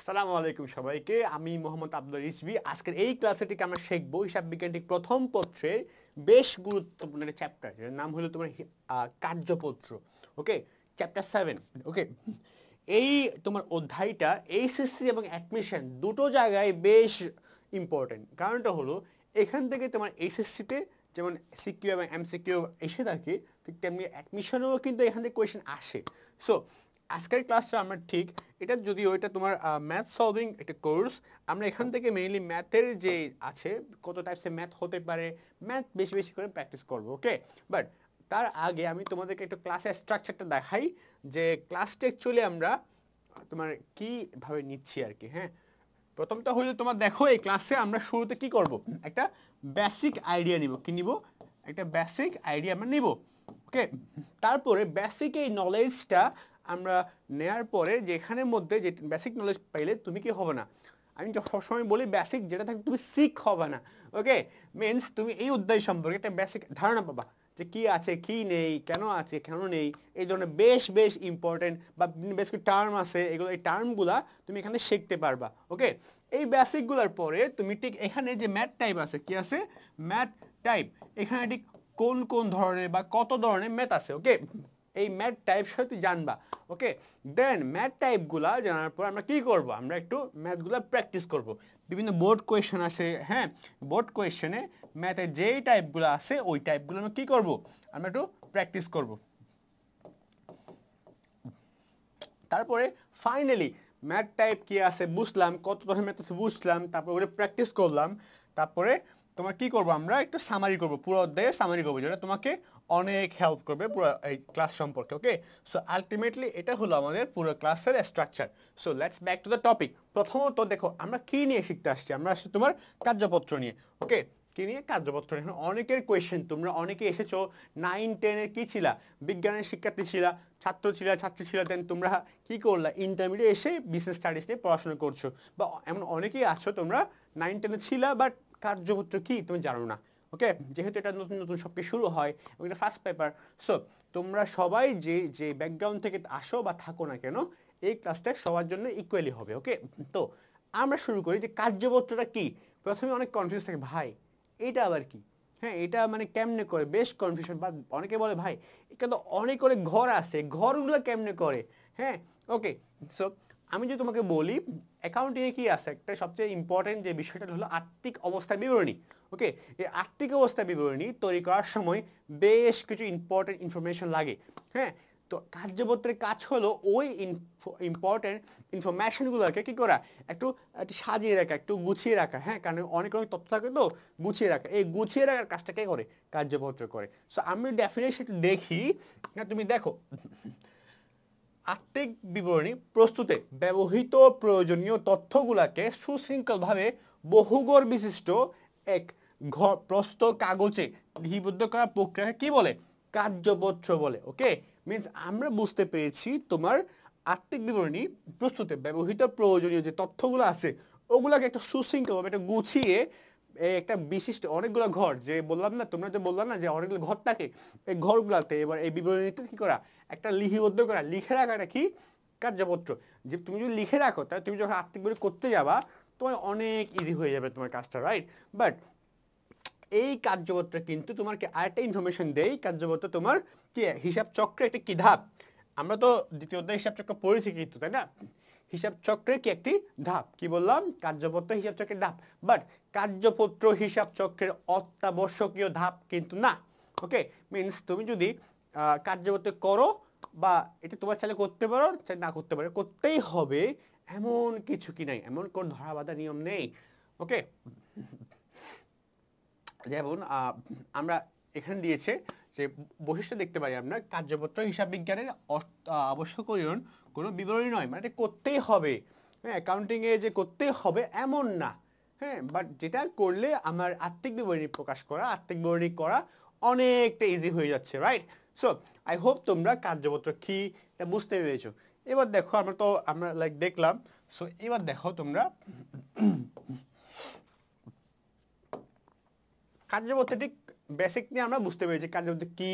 আসসালামু আলাইকুম সবাইকে। আমি মোহাম্মদ আব্দুল রিজভী। আজকের এই ক্লাসে থেকে আমরা শিখবো হিসাব বিজ্ঞানটিক প্রথম পত্রের বেশ গুরুত্বপূর্ণ একটা চ্যাপ্টার, যার নাম হলো তোমার কার্যপত্র। ওকে, চ্যাপ্টার 7। ওকে, এই তোমার অধ্যায়টা এইচএসসি এবং অ্যাডমিশন দুটো জায়গায় বেশ ইম্পর্টেন্ট। কারণটা হলো এখান থেকে তোমার এইচএসসিতে যেমন সিকিউ এবং এমসিকিউ এসে থাকে, ঠিক তেমনি অ্যাডমিশনেও কিন্তু এখান থেকে কোয়েশ্চেন আসে। সো আজকের ক্লাসটা আমরা ঠিক এটা, যদিও এটা তোমার ম্যাথ সলভিং একটা কোর্স, আমরা এখান থেকে মেইনলি ম্যাথের যে আছে কত টাইপসের ম্যাথ হতে পারে, ম্যাথ বেশি বেশি করে প্র্যাকটিস করবো। ওকে, বাট তার আগে আমি তোমাদেরকে একটু ক্লাসের স্ট্রাকচারটা দেখাই, যে ক্লাসটা অ্যাকচুয়ালি আমরা তোমার কীভাবে নিচ্ছি আর কি। হ্যাঁ, প্রথমটা হলো তোমার দেখো, এই ক্লাসে আমরা শুরুতে কি করব, একটা বেসিক আইডিয়া নিব। কি নিব? একটা বেসিক আইডিয়া আমরা নিব। ওকে, তারপরে বেসিক এই নলেজটা আমরা নেয়ার পরে যেখানের মধ্যে যে বেসিক নলেজ পাইলে তুমি কি হবে না, আমি সবসময় বলি বেসিক যেটা থাকে তুমি শিখ হবে না। ওকে, মিনস তুমি এই অধ্যায় সম্পর্কে একটা বেসিক ধারণা পাবা, যে কি আছে কি নেই, কেন আছে কেন নেই, এই ধরনের বেশ বেশ ইম্পর্টেন্ট বা বেশ কিছু টার্ম আছে, এগুলো এই টার্মগুলা তুমি এখানে শিখতে পারবা। ওকে, এই বেসিকগুলোর পরে তুমি ঠিক এখানে যে ম্যাথ টাইপ আছে, কি আছে ম্যাথ টাইপ, এখানে ঠিক কোন কোন ধরনের বা কত ধরনের ম্যাথ আছে। ওকে, এই ম্যাথ টাইপ সহ তুই জানবা। ওকে, দেন ম্যাথ টাইপগুলা জানার পর আমরা কি করব, আমরা একটু ম্যাথগুলো প্র্যাকটিস করব। বিভিন্ন বোর্ড কোয়েশ্চেন আছে, হ্যাঁ, বোর্ড কোয়েশ্চেনে ম্যাথের যেই টাইপগুলো আছে ওই টাইপগুলো আমরা কি করব, আমরা একটু প্র্যাকটিস করব। তারপরে ফাইনালি ম্যাথ টাইপ কি আছে বুঝলাম, কত ধরনের ম্যাথ আছে বুঝলাম, তারপরে ওটা প্র্যাকটিস করলাম। তারপরে তোমার কি করবো, আমরা একটু সামারি করবো, পুরো অধ্যায়ে সামারি করবো, যেটা তোমাকে অনেক হেল্প করবে পুরো এই ক্লাস সম্পর্কে। ওকে, সো আলটিমেটলি এটা হলো আমাদের পুরো ক্লাসের structure. So let's back to the topic. প্রথমত দেখো আমরা কি নিয়ে শিখতে আসছি, আমরা আসছি তোমার কার্যপত্র নিয়ে। ওকে, কি নিয়ে? কার্যপত্র। এখন অনেকের কোয়েশ্চেন, তোমরা অনেকে এসেছো 9-10-এ কি ছিলা, বিজ্ঞানের শিক্ষার্থী ছিলা, ছাত্রী ছিলা, দেন তোমরা কি করলা, ইন্টারমিডিয়েট এসে বিজনেস স্টাডিজ নিয়ে পড়াশোনা করছো, বা এমন অনেকেই আছো তোমরা 9-10-এ ছিলা বাট কার্যপত্র কি তুমি জানো না। ওকে, যেহেতু এটা নতুন নতুন সব কিছু শুরু হয় এবং এটা ফার্স্ট পেপার, সো তোমরা সবাই যে যে ব্যাকগ্রাউন্ড থেকে আসো বা থাকো না কেন, এই ক্লাসটা সবার জন্য ইকুয়ালি হবে। ওকে, তো আমরা শুরু করি যে কার্যপত্রটা কি। প্রথমে অনেক কনফিউজ থাকে, ভাই এটা আবার কি, হ্যাঁ এটা মানে কেমনে করে, বেশ কনফিউশন। বা অনেকে বলে ভাই এটা তো অনেক অনেক ঘর আছে, ঘরগুলো কেমনে করে। হ্যাঁ, ওকে, সো আমি যদি তোমাকে বলি অ্যাকাউন্টিংয়ে কি আছে, একটা সবচেয়ে ইম্পর্টেন্ট যে বিষয়টা হলো আর্থিক অবস্থার বিবরণী। ওকে, এই আর্থিক অবস্থার বিবরণী তৈরি করার সময় বেশ কিছু ইম্পর্টেন্ট ইনফরমেশন লাগে। হ্যাঁ, তো কার্যপত্রের কাজ হলো ওই ইম্পর্টেন্ট ইনফরমেশনগুলোকে কী করা, একটু একটু সাজিয়ে রাখা, একটু গুছিয়ে রাখা। হ্যাঁ, কারণ অনেক অনেক তথ্য থাকে তো, গুছিয়ে রাখা, এই গুছিয়ে রাখার কাজটা কে করে, কার্যপত্র করে। সো আমি ডেফিনেটলি একটু দেখি না, তুমি দেখো আর্থিক বিবরণী প্রস্তুতে ব্যবহৃত প্রয়োজনীয় তথ্যগুলোকে সুশৃঙ্খলভাবে বহুঘর বিশিষ্ট এক প্রস্ত কাগজে লিপিবদ্ধ করার প্রক্রিয়াকে কি বলে, কার্যপত্র বলে। ওকে, মিনস আমরা বুঝতে পেরেছি তোমার আর্থিক বিবরণী প্রস্তুতে ব্যবহৃত প্রয়োজনীয় যে তথ্যগুলো আছে ওগুলোকে একটা সুশৃঙ্খলভাবে একটা গুছিয়ে একটা বিশিষ্ট অনেকগুলো ঘর, যে বললাম না, তোমরা যে বললাম না যে অনেকগুলো ঘর থাকে, এই ঘরগুলোতে এবার এই বিবরণীতে কি করা, একটা লিপিবদ্ধ করা, লিখে রাখাটা কি, কার্যপত্র। যে তুমি যদি লিখে রাখো তাহলে তুমি যখন আর্থিক বিবরণী করতে যাবা তোমার অনেক ইজি হয়ে যাবে তোমার কাজটা, রাইট। বাট এই কার্যপত্র কিন্তু তোমাকে আরেকটা ইনফরমেশন দেয়, কার্যপত্র তোমার কি হিসাব চক্রে একটা কি ধাপ, আমরা তো দ্বিতীয় অধ্যায় হিসাব চক্র পড়েছি কিন্তু, তাই না? হিসাব চক্রের কি একটি ধাপ, কি বললাম, কার্যপত্র হিসাব চক্রের ধাপ। বাট কার্যপত্র হিসাব চক্রের অত্যাবশ্যকীয় ধাপ কিন্তু না। ওকে, মিনস তুমি যদি কার্যপত্র করো বা এটা তোমার ছেলে করতে পারো চাই না করতে পারো, করতেই হবে এমন কিছু কি নাই, এমন কোন ধরা বাঁধা নিয়ম নেই। ওকে, যেমন আমরা এখানে দিয়েছে যে বৈশিষ্ট্য দেখতে পারি আমরা, কার্যপত্র হিসাব বিজ্ঞানের আবশ্যকীয় কোনো বিবরণী নয়, মানে এটা করতেই হবে। হ্যাঁ, অ্যাকাউন্টিংয়ে যে করতেই হবে এমন না। হ্যাঁ, বাট যেটা করলে আমার আর্থিক বিবরণী প্রকাশ করা, আর্থিক বিবরণী করা অনেকটা ইজি হয়ে যাচ্ছে, রাইট। সো আই হোপ তোমরা কার্যপত্র কি এটা বুঝতে পেরেছো। এবার দেখো আমরা লাইক দেখলাম। সো এবার দেখো তোমরা কার্যপত্রটি বেসিক নিয়ে আমরা বুঝতে পেরেছি কার্যপত্র কি,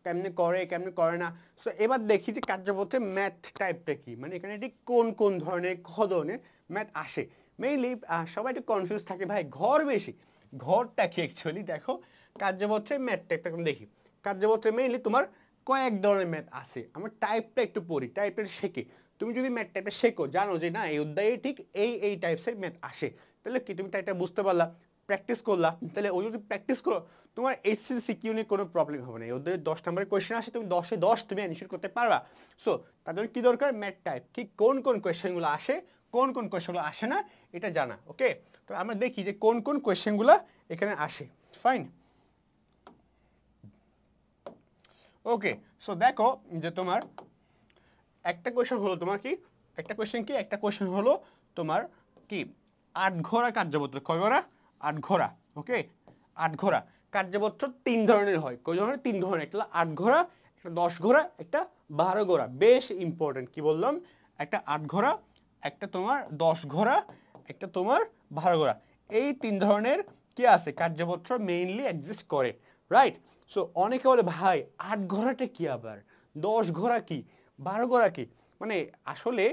কেমনে করে কেমনে করে না। সো এবার দেখি যে কার্যপত্রে ম্যাথ টাইপটা কি, মানে এখানে ঠিক কোন কোন ধরনের ধরনের ম্যাথ আসে। মেইনলি সবাই একটু কনফিউজ থাকে ভাই ঘর বেশি, ঘরটা কি অ্যাকচুয়ালি দেখো কার্যপত্রে ম্যাথ টাইপটা দেখি। কার্যপত্রে মেইনলি তোমার কয়েক ধরনের ম্যাথ আছে। আমরা টাইপটা একটু পড়ি, টাইপের শেখে। তুমি যদি ম্যাথ টাইপটা শেখো, জানো যে না এই অধ্যায়ে ঠিক এই টাইপসের ম্যাথ আসে, তাহলে কি তুমি টাইপটা বুঝতে পারলা, প্র্যাকটিস করলা, তাহলে ওই যদি প্র্যাকটিস করো তোমার এসএসসি কিউ নিয়ে কোনো প্রবলেম হবে না। এই অধ্যায়ে 10 নম্বরের কোয়েশ্চেন আসে, তুমি 10-এ 10 তুমি অ্যানসার করতে পারবা। সো তাদের কি দরকার, ম্যাথ টাইপ ঠিক কোন কোন কোয়েশ্চেনগুলো আসে, কোন কোন কোয়েশ্চেনগুলো আসে না এটা জানা। ওকে, তো আমরা দেখি যে কোন কোন কোয়েশ্চেনগুলো এখানে আসে। ফাইন, ওকে। সো দেখো যে তোমার একটা কোয়েশ্চেন হলো তোমার কি, একটা কোয়েশ্চেন কি, একটা কোয়েশ্চেন হলো তোমার কি 8 ঘোড়া কার্যপত্র। কয় ঘোড়া? 8 ঘোড়া। ওকে, 8 ঘোড়া কার্যপত্র 3 ধরনের হয়। কয় ধরনের? 3 ধরনের। একটা 8 ঘোড়া, একটা 10 ঘোড়া, একটা 12 ঘোড়া। বেশ ইম্পর্টেন্ট, কি বললাম, একটা 8 ঘোড়া, একটা তোমার 10 ঘোড়া, একটা তোমার 12 ঘোড়া। এই 3 ধরনের কি আছে কার্যপত্র মেইনলি এক্সিস্ট করে, রাইট? সো অনেকে বলে ভাই 8 ঘোড়াটা কি, আবার 10 ঘোড়া কি, 12 ঘোড়া কি, মানে আসলে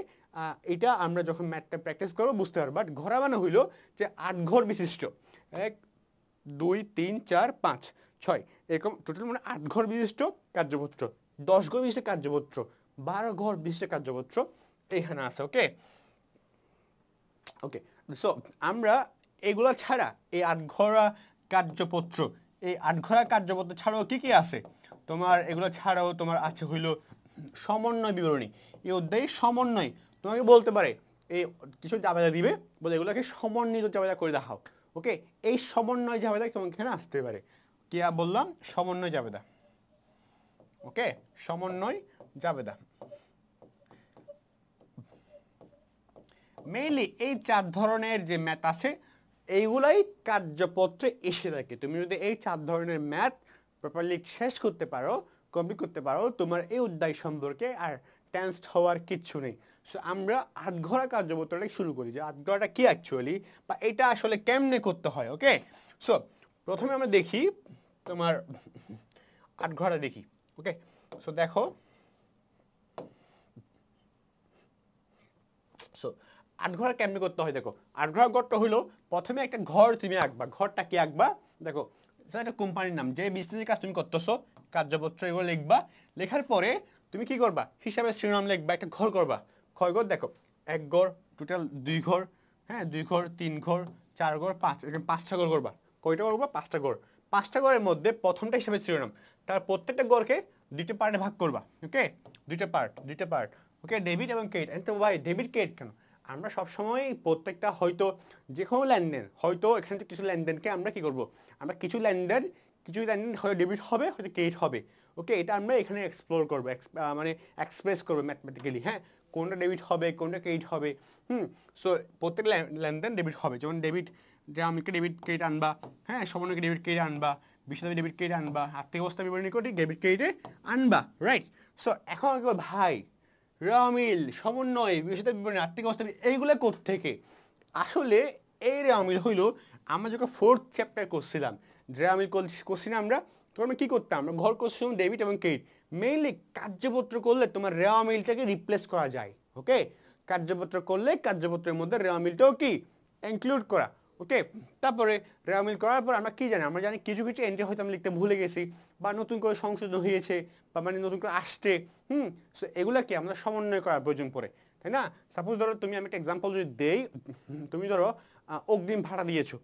এটা আমরা যখন ম্যাথটা প্র্যাকটিস করবো বুঝতে পারবো। বাট ঘোড়া মানে হইলো যে 8 ঘর বিশিষ্ট, 1 2 3 4 5 6 এরকম টোটাল মানে 8 ঘর বিশিষ্ট কার্যপত্র, 10 ঘর বিশিষ্ট কার্যপত্র, 12 ঘর বিশিষ্ট কার্যপত্র এখানে আছে। ওকে, ওকে। সো আমরা এগুলা ছাড়া এই 8 ঘোড়া কার্যপত্র, এই 8 ঘোড়া কার্যপত্র ছাড়াও কি কি আছে তোমার, এগুলো ছাড়াও তোমার আছে হইলো সমন্বয় বিবরণী। এই অধ্যায়ে সমন্বয় তোমাকে বলতে পারে এই কিছু জাবেদা দিবে, বলে এগুলোকে সমন্বিত জাবেদা করে দেখাও। ওকে, এই সমন্বয় জাবেদা তোমাকে এখানে আসতে পারে। কি বললাম? সমন্বয় জাবেদা। ওকে, সমন্বয় জাবেদা। মেইনলি এই 4 ধরনের যে ম্যাথ আছে এইগুলাই কার্যপত্রে এসে থাকে। তুমি যদি এই 4 ধরনের ম্যাথ প্রপারলি শেষ করতে পারো, কমপ্লিট করতে পারো, তোমার এই অধ্যায় সম্পর্কে আর টেনসড হওয়ার কিচ্ছু নেই। সো আমরা 8 ঘোড়া কার্যপত্রটাই শুরু করি, যে 8 ঘোড়াটা কি অ্যাকচুয়ালি, বা এটা আসলে কেমনে করতে হয়। ওকে, সো প্রথমে আমরা দেখি তোমার 8 ঘোড়া দেখি। ওকে, সো দেখো, সো 8 ঘোড়া কেমনে করতে হয় দেখো। 8 ঘোড়া গড়টা হলো প্রথমে একটা ঘর তুমি আঁকবা। ঘরটা কি আঁকবা দেখো, সেটা একটা কোম্পানির নাম, যে বিজনেসের কাজ তুমি করতেছো, কার্যপত্র এগুলো লিখবা। লেখার পরে তুমি কি করবা, হিসাবে শিরোনাম লিখবা, একটা ঘর করবা। কয় ঘর দেখো, 1 ঘর, টোটাল 2 ঘর, হ্যাঁ 2 ঘর, 3 ঘর, 4 ঘর, 5, এরকম 5টা ঘর করবা। কয়টা করবা? 5টা ঘর। 5টা ঘরের মধ্যে প্রথমটা হিসাবে শিরোনাম, তার প্রত্যেকটা ঘরকে 2টা পার্টে ভাগ করবা। ওকে, 2টা পার্ট, 2টা পার্ট। ওকে, ডেবিট এবং ক্রেডিট। তো ভাই ডেবিট ক্রেডিট কেন? আমরা সবসময় প্রত্যেকটা হয়তো যে কোনো লেনদেন, হয়তো এখানে কিছু লেনদেনকে আমরা কি করব, আমরা কিছু লেনদেন হয়তো ডেবিট হবে, হয়তো ক্রেডিট হবে। ওকে, এটা আমরা এখানে এক্সপ্লোর করবো, মানে এক্সপ্রেস করবো ম্যাথমেটিক্যালি। হ্যাঁ, কোনটা ডেবিট হবে, কোনটা ক্রেডিট হবে। সো প্রত্যেক লেনদেন ডেবিট হবে, যেমন ডেবিট গ্রামকে ডেবিট ক্রেডিট আনবা, হ্যাঁ সমন্বয়কে ডেবিট ক্রেডিট আনবা, বিশদে ডেবিট ক্রেডিট আনবা, আর্থিক অবস্থা বিবরণী করে ডেবিট ক্রেডিটে আনবা, রাইট? সো এখন ভাই রামিল, সমন্বয়, বিশদ বিবরণী, আর্থিক অবস্থা এইগুলো কোত্থেকে আসলে? এই রামিল হইল আমরা যখন 4th চ্যাপ্টার করছিলাম, রামিল করছি না আমরা, তখন আমরা কী করতাম, আমরা ঘর করছিলাম ডেবিট এবং ক্রেডিট। মেইনলি কার্যপত্র করলে তোমার রেওয়া মিলটাকে রিপ্লেস করা যায়। ওকে, কার্যপত্র করলে কার্যপত্রের মধ্যে রেওয়া মিলটাও কি ইনক্লুড করা। ওকে, তারপরে রেওয়া মিল করার পর আমরা কি জানি, আমরা জানি কিছু কিছু এন্ট্রি হয়তো আমরা লিখতে ভুলে গেছি, বা নতুন করে সংশোধন হয়েছে, বা মানে নতুন করে আসছে। সো এগুলাকে আমরা সমন্বয় করার প্রয়োজন পড়ে, তাই না? সাপোজ ধরো তুমি, আমি একটা এক্সাম্পল যদি দেই, তুমি ধরো অগ্রিম ভাড়া দিয়েছো।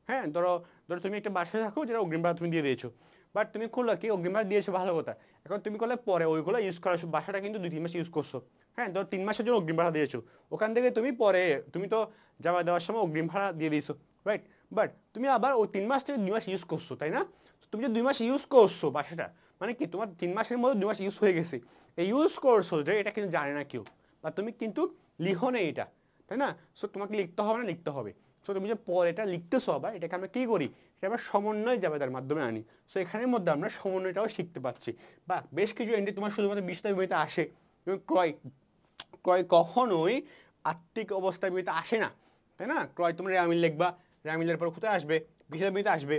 হ্যাঁ, ধরো ধরো তুমি একটা বাসায় থাকো, যেটা অগ্রিম ভাড়া তুমি দিয়ে দিয়েছো। বাট তুমি করলো কি, অগ্রিম ভাড়া দিয়েছো ভালো কথা, এখন তুমি করলে পরে ওইগুলো ইউজ করার বাসাটা কিন্তু 2-3 মাস ইউজ করছো। হ্যাঁ, ধরো 3 মাসের জন্য অগ্রিম ভাড়া দিয়েছো, ওখান থেকে তুমি পরে তুমি তো যাওয়া দেওয়ার সময় অগ্রিম ভাড়া দিয়ে দিয়েছো, রাইট? বাট তুমি আবার ওই 3 মাস থেকে 2 মাস ইউজ করছো, তাই না? তুমি যে 2 মাস ইউজ করছো বাসাটা, মানে কি তোমার 3 মাসের মধ্যে 2 মাস ইউজ হয়ে গেছে। এই ইউজ করছো যে এটা কিন্তু জানে না কেউ, বা তুমি কিন্তু লিখো না এটা, তাই না? সো তোমাকে লিখতে হবে না, লিখতে হবে। সো তুমি যে পরে এটা লিখতেছো, আবার এটাকে আমরা কী করি, এটা আমরা সমন্বয় জাবেদার মাধ্যমে আনি। সো এখানের মধ্যে আমরা সমন্বয়টাও শিখতে পাচ্ছি। বা বেশ কিছু এন্ট্রি তোমার শুধুমাত্র বিশদ বিবরণীতে আসে, এবং ক্রয় ক্রয় কখনোই আর্থিক অবস্থা বিবরণীতে আসে না, তাই না? ক্রয় তোমরা রেওয়ামিল লিখবা, রেওয়ামিলের পর কোথায় আসবে, বিশদ বিবরণীতে আসবে,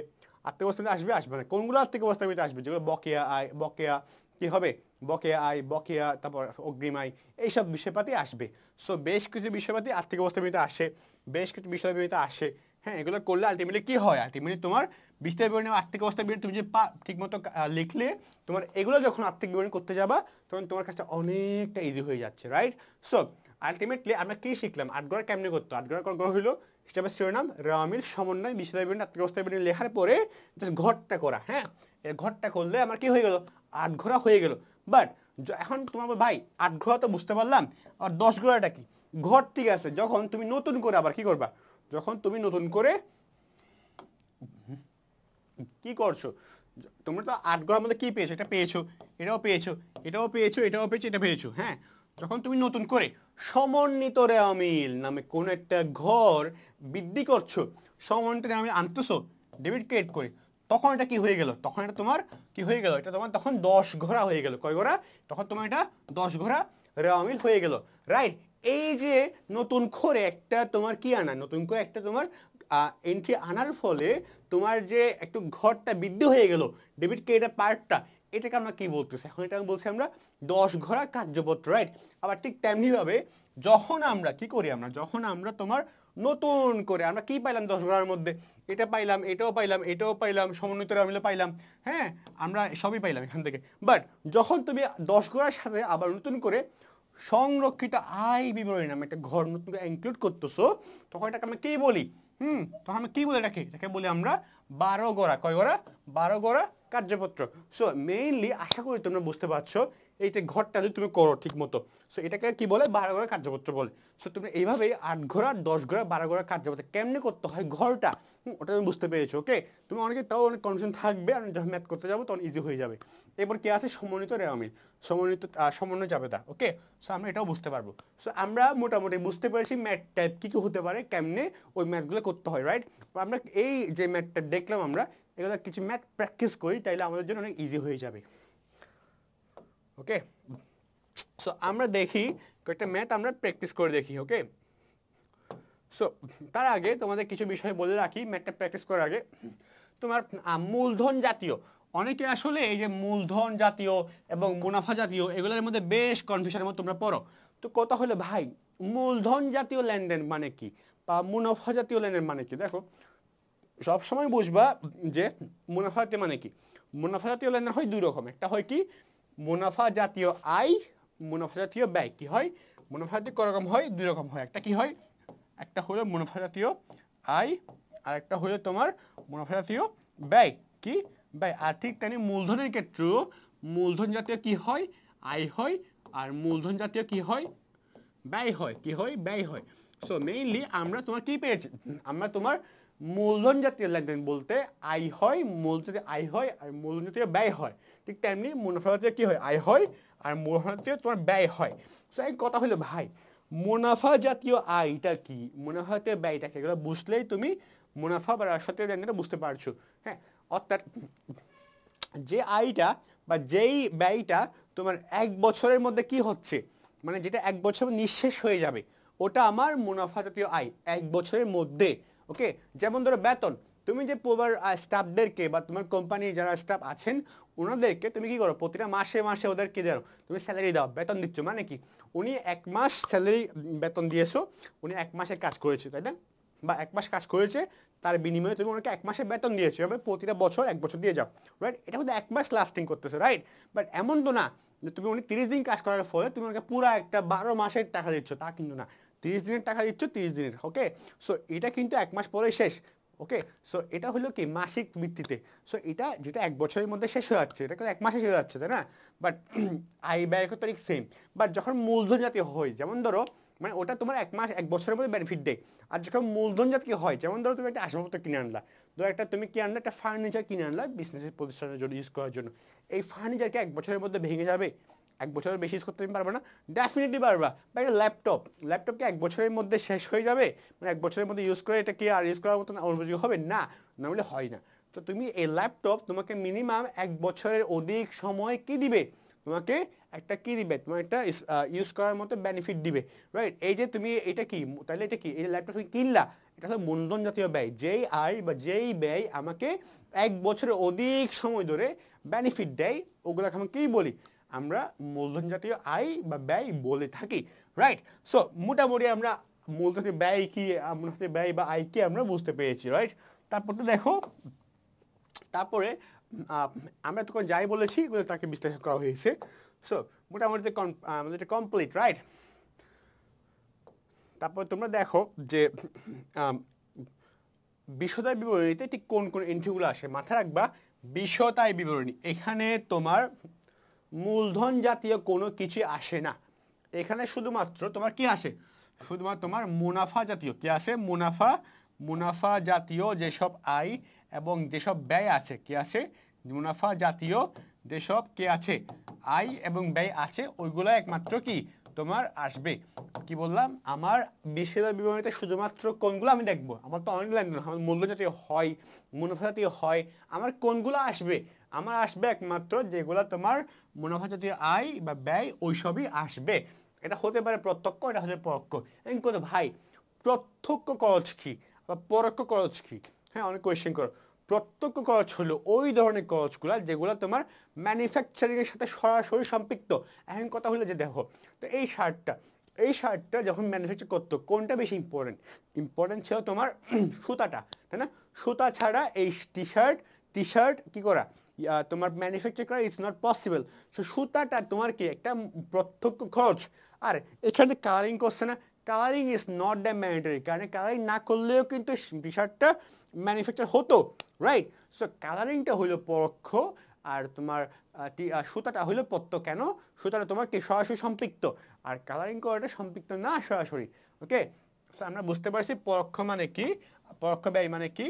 আর্থিক অবস্থা আসবে, আসবে না। কোনগুলো আর্থিক অবস্থা বিবরণীতে আসবে, যেগুলো বকেয়া আয়, বকেয়া কি হবে বকেয়া আয়, বকেয়া, তারপর অগ্রিম আয়, এইসব বিষয়পাতি আসবে। সো বেশ কিছু বিষয়পাতি আর্থিক অবস্থা বিবরণীতে আসে, বেশ কিছু বিষয় বিবরণীতে আসে। হ্যাঁ, এগুলো করলে আলটিমেটলি কি হয়, আলটিমেটলি তোমার বিস্তারিত বিবরণী আর্থিক অবস্থা বিবরণী তুমি যে ঠিকমতো লিখলে, তোমার এগুলো যখন আর্থিক বিবরণী করতে যাবা তখন তোমার কাছে অনেকটা ইজি হয়ে যাচ্ছে, রাইট? সো আলটিমেটলি আমরা কি শিখলাম, আটগড়া কেমনে করতো, আটগড়া গড় হইলো হিসাবে শিরোনাম, রেওয়ামিল, সমন্বয়, বিস্তারিত বিবরণী, আর্থিক অবস্থা বিবরণী লেখার পরে জাস্ট ঘরটা করা। হ্যাঁ, এর ঘরটা করলে আমার কি হয়ে গেল, আটঘরা হয়ে গেল। বাট এখন তোমার ভাই আটঘরা তো বুঝতে পারলাম, আর 10 ঘোড়াটা কি, ঘর ঠিক আছে, যখন তুমি নতুন করে আবার কি করবা, যখন তুমি নতুন করে কি করছো, তোমরা তো 8 ঘরের মধ্যে কি পেয়েছো, এটা পেয়েছো, এটাও পেয়েছো, এটাও পেয়েছো, এটাও পেয়েছো, এটা পেয়েছো। হ্যাঁ, যখন তুমি নতুন করে সমন্বিত রেওয়ামিল নামে কোন একটা ঘর বৃদ্ধি করছো, সমন্বিত রেওয়ামিল আনতেছো ডেবিট ক্রেডিট করে, তখন এটা কি হয়ে গেল, তখন এটা তোমার কি হয়ে গেল, এটা তোমার তখন 10 ঘোড়া হয়ে গেল। কয় ঘোড়া, তখন তোমার এটা 10 ঘোড়া রেওয়ামিল হয়ে গেল, রাইট? এই যে নতুন করে একটা তোমার কি আনা, নতুন করে একটা তোমার এন্ট্রি আনার ফলে তোমার যে একটু ঘরটা বৃদ্ধি হয়ে গেল, ডেবিট ক্রেডিটের পার্টটা, এটাকে আমরা কি বলতেছি, এখন এটা বলছি আমরা 10 ঘোড়া কার্যপত্র, রাইট? আবার ঠিক তেমনিভাবে যখন আমরা কি করি, আমরা যখন আমরা তোমার নতুন করে আমরা কি পাইলাম 10 ঘোড়ার মধ্যে, এটা পাইলাম, এটাও পাইলাম, এটাও পাইলাম, সমন্বিত রেওয়ামিল পাইলাম, হ্যাঁ আমরা সবই পাইলাম এখান থেকে। বাট যখন তুমি 10 ঘোড়ার সাথে আবার নতুন করে সংরক্ষিত আয় বিবরণী নামে একটা ঘর নতুন করে ইনক্লুড করতেছো, তখন এটাকে আমরা কি বলি, তখন আমরা কি বলে রাখি, এটাকে বলি আমরা 12 ঘোড়া। কয় ঘোড়া, 12 ঘোড়া কার্যপত্র। সো মেইনলি আশা করি তোমরা বুঝতে পারছো, এই যে ঘরটা যদি তুমি করো ঠিক মতো, সো এটাকে কি বলে, 12 ঘোড়া কার্যপত্র বলে। সো তুমি এইভাবেই 8 ঘোড়া, 10 ঘোড়া, 12 ঘোড়া কার্যপত্র কেমনে করতে হয় ঘরটা, ওটা তুমি বুঝতে পেরেছো। ওকে, তুমি অনেকে তাও অনেক কনফিউশন থাকবে, আর যখন ম্যাথ করতে যাবো তখন ইজি হয়ে যাবে। এরপর কি আছে, সমন্বিত রেওয়ামিল, সমন্বিত সমন্বয় জাবেদা। ওকে, সো আমরা এটাও বুঝতে পারবো। সো আমরা মোটামুটি বুঝতে পেরেছি ম্যাথ টাইপ কী কী হতে পারে, কেমনে ওই ম্যাথগুলো করতে হয়, রাইট? আমরা এই যে ম্যাথটা দেখলাম, আমরা এগুলো কিছু ম্যাথ প্র্যাকটিস করি, তাইলে আমাদের জন্য অনেক ইজি হয়ে যাবে। ওকে, সো আমরা দেখি কয়েকটা ম্যাথ আমরা প্র্যাকটিস করে দেখি। ওকে, সো তার আগে তোমাদের কিছু বিষয় বলে রাখি ম্যাথটা প্র্যাকটিস করার আগে। তোমার মূলধন জাতীয়, অনেকে আসলে এই যে মূলধন জাতীয় এবং মুনাফা জাতীয় এগুলোর মধ্যে বেশ কনফিউশনের মধ্যে তোমরা পড়ো। তো কথা হলো ভাই, মূলধন জাতীয় লেনদেন মানে কি, বা মুনাফা জাতীয় লেনদেন মানে কি? দেখো, সবসময় বুঝবা যে মুনাফা জাতীয় মানে কি। মুনাফা জাতীয় লেনদেন হয় দুই রকম, একটা হয় কি মুনাফা জাতীয় আয়, মুনাফা জাতীয় ব্যয়। কি হয়, মুনাফা জাতীয় রকম হয়, দুই রকম হয়। একটা কি হয়, একটা হলো মুনাফা জাতীয় আয়, আর একটা হলো তোমার মুনাফা জাতীয় ব্যয়। কি ব্যয়। আর ঠিক তেমনি মূলধনের ক্ষেত্রেও মূলধন জাতীয় কি হয়, আয় হয়, আর মূলধন জাতীয় কি হয়, ব্যয় হয়। কি হয়, ব্যয় হয়। সো মেইনলি আমরা তোমার কি পেয়েছি, আমরা তোমার মূলধন জাতীয় লেনদেন বলতে আয় হয়, মূলধন জাতীয় আয় হয়, আর মূলধন জাতীয় ব্যয় হয়। ঠিক তেমনি মুনাফা জাতীয় কি হয়, আয় হয়, আর মুনাফা জাতীয় তোমার ব্যয় হয়। সো এই কথা হলো ভাই, মুনাফা জাতীয় আয়টা কি, মুনাফা জাতীয় ব্যয়টা কি, এগুলো বুঝলেই তুমি মুনাফা বা রাজস্ব লেনদেনটা বুঝতে পারছো। হ্যাঁ, অর্থাৎ যে আয়টা বা যেই ব্যয়টা তোমার 1 বছরের মধ্যে কি হচ্ছে, মানে যেটা 1 বছর নিঃশেষ হয়ে যাবে, ওটা আমার মুনাফা জাতীয় আয় 1 বছরের মধ্যে। ওকে, যেমন ধরো বেতন, তুমি যে তোমার স্টাফদেরকে বা তোমার কোম্পানি যারা স্টাফ আছেন ওনাদেরকে তুমি কি করো, প্রতিটা মাসে মাসে ওদেরকে দাও, তুমি স্যালারি দাও, বেতন দিচ্ছ। মানে কি, উনি 1 মাস স্যালারি বেতন দিয়েছো, উনি 1 মাসের কাজ করেছে, তাই না? বা 1 মাস কাজ করেছে, তার বিনিময়ে তুমি ওনাকে 1 মাসের বেতন দিয়েছো, এভাবে প্রতিটা বছর 1 বছর দিয়ে যাও, রাইট? এটা কিন্তু 1 মাস লাস্টিং করতেছে, রাইট? বাট এমন তো না যে তুমি উনি 30 দিন কাজ করার ফলে তুমি ওনাকে পুরো একটা 12 মাসের টাকা দিচ্ছ, তা কিন্তু না। 30 দিনের টাকা দিচ্ছ, 30 দিনের। ওকে, সো এটা কিন্তু 1 মাস পরে শেষ। ওকে, সো এটা হলো কি মাসিক ভিত্তিতে। সো এটা যেটা 1 বছরের মধ্যে শেষ হয়ে যাচ্ছে, এটা কিন্তু 1 মাসে শেষ হয়ে যাচ্ছে, তাই না? বাট আয় ব্যয়ের তারিখ সেম। বাট যখন মূলধন জাতীয় হয়, যেমন ধরো মানে ওটা তোমার 1 মাস 1 বছরের মধ্যে বেনিফিট দেয়। আর যখন মূলধন জাতীয় হয়, যেমন ধরো তুমি একটা আসবাবপত্র কিনে আনলা, ধরো একটা তুমি কি আনলা, একটা ফার্নিচার কিনে আনলা বিজনেসের প্রতিষ্ঠানের জন্য ইউজ করার জন্য। এই ফার্নিচারকে 1 বছরের মধ্যে ভেঙে যাবে? 1 বছরের বেশি ইউজ করতে তুমি পারবে না? ডেফিনেটলি পারবা। বা একটা ল্যাপটপকে 1 বছরের মধ্যে শেষ হয়ে যাবে? মানে 1 বছরের মধ্যে ইউজ করে এটা কি আর ইউজ করার মতো অনুপযোগী হবে না? না হলে হয় না। তো তুমি এই ল্যাপটপ তোমাকে মিনিমাম 1 বছরের অধিক সময় কি দিবে, তোমাকে একটা কি দিবে, তোমার একটা ইউজ করার মতো বেনিফিট দিবে, রাইট? এই যে তুমি এটা কি, তাহলে এটা কি, এই যে ল্যাপটপ তুমি কিনলা, এটা হলো মূলধন জাতীয় ব্যয়। যেই আয় বা যেই ব্যয় আমাকে 1 বছরের অধিক সময় ধরে বেনিফিট দেয়, ওগুলোকে আমরা কি বলি, আমরা মূলধন জাতীয় আয় বা ব্যয় বলে থাকি, রাইট? সো মোটামুটি আমরা মূলধন জাতীয় ব্যয় কি, মূলধন জাতীয় ব্যয় বা আয় কি আমরা বুঝতে পেরেছি, রাইট? তারপর তো দেখো, তারপরে আমরা তখন যাই বলেছি এগুলো তাকে বিশ্লেষণ করা হয়েছে। সো মোটামুটি আমাদের এটা কমপ্লিট, রাইট? তারপর তোমরা দেখো যে বিশদায় বিবরণীতে ঠিক কোন কোন এন্ট্রিগুলো আসে, মাথায় রাখবা। বিশদায় বিবরণী, এখানে তোমার মূলধন জাতীয় কোনো কিছু আসে না। এখানে শুধুমাত্র তোমার কি আসে, শুধুমাত্র তোমার মুনাফা জাতীয় কি আসে, মুনাফা জাতীয় যেসব আয় এবং যেসব ব্যয় আছে, কি আছে, মুনাফা জাতীয় যেসব কি আছে, আয় এবং ব্যয় আছে, ওইগুলো একমাত্র কি তোমার আসবে। কি বললাম, আমার বিশেষ বিবরণীতে শুধুমাত্র কোনগুলো আমি দেখবো, আমার তো অনেক লাগবে, আমার মূল্য জাতীয় হয়, মুনাফা জাতীয় হয়, আমার কোনগুলো আসবে, আমার আসবে একমাত্র যেগুলো তোমার মুনাফা জাতীয় আয় বা ব্যয় ওইসবই আসবে। এটা হতে পারে প্রত্যক্ষ, এটা হতে পরোক্ষ। কিন্তু ভাই প্রত্যক্ষ খরচ কি বা পরোক্ষ খরচ কি? হ্যাঁ, অনেক কোয়েশ্চেন করো। প্রত্যক্ষ খরচ হলো ওই ধরনের খরচগুলো যেগুলো তোমার ম্যানুফ্যাকচারিং এর সাথে সরাসরি সম্পৃক্ত। এখন কথা হলো যে দেখো, তো এই শার্টটা যখন ম্যানুফ্যাকচার করতো কোনটা বেশি ইম্পর্টেন্ট ছিল তোমার সুতাটা, তাই না? সুতা ছাড়া এই টি শার্ট কি করা, তোমার ম্যানুফ্যাকচার করা ইটস নট পসিবল। সো সুতাটা তোমার কি একটা প্রত্যক্ষ খরচ। আর এখানে যে কালারিং করছে না, colouring is not the mandatory, কারণ কালারিং না করলেও কিন্তু টি শার্টটা ম্যানুফ্যাকচার হতো, রাইট? সো কালারিংটা হইলো পরোক্ষ, আর তোমার সুতাটা হইলো প্রত্যক্ষ। কেন? সুতাটা তোমার কি সরাসরি সম্পৃক্ত, আর কালারিং করাটা সম্পৃক্ত না সরাসরি। ওকে, সো আমরা বুঝতে পারছি পরোক্ষ মানে কি, পরোক্ষ ব্যয় মানে কি,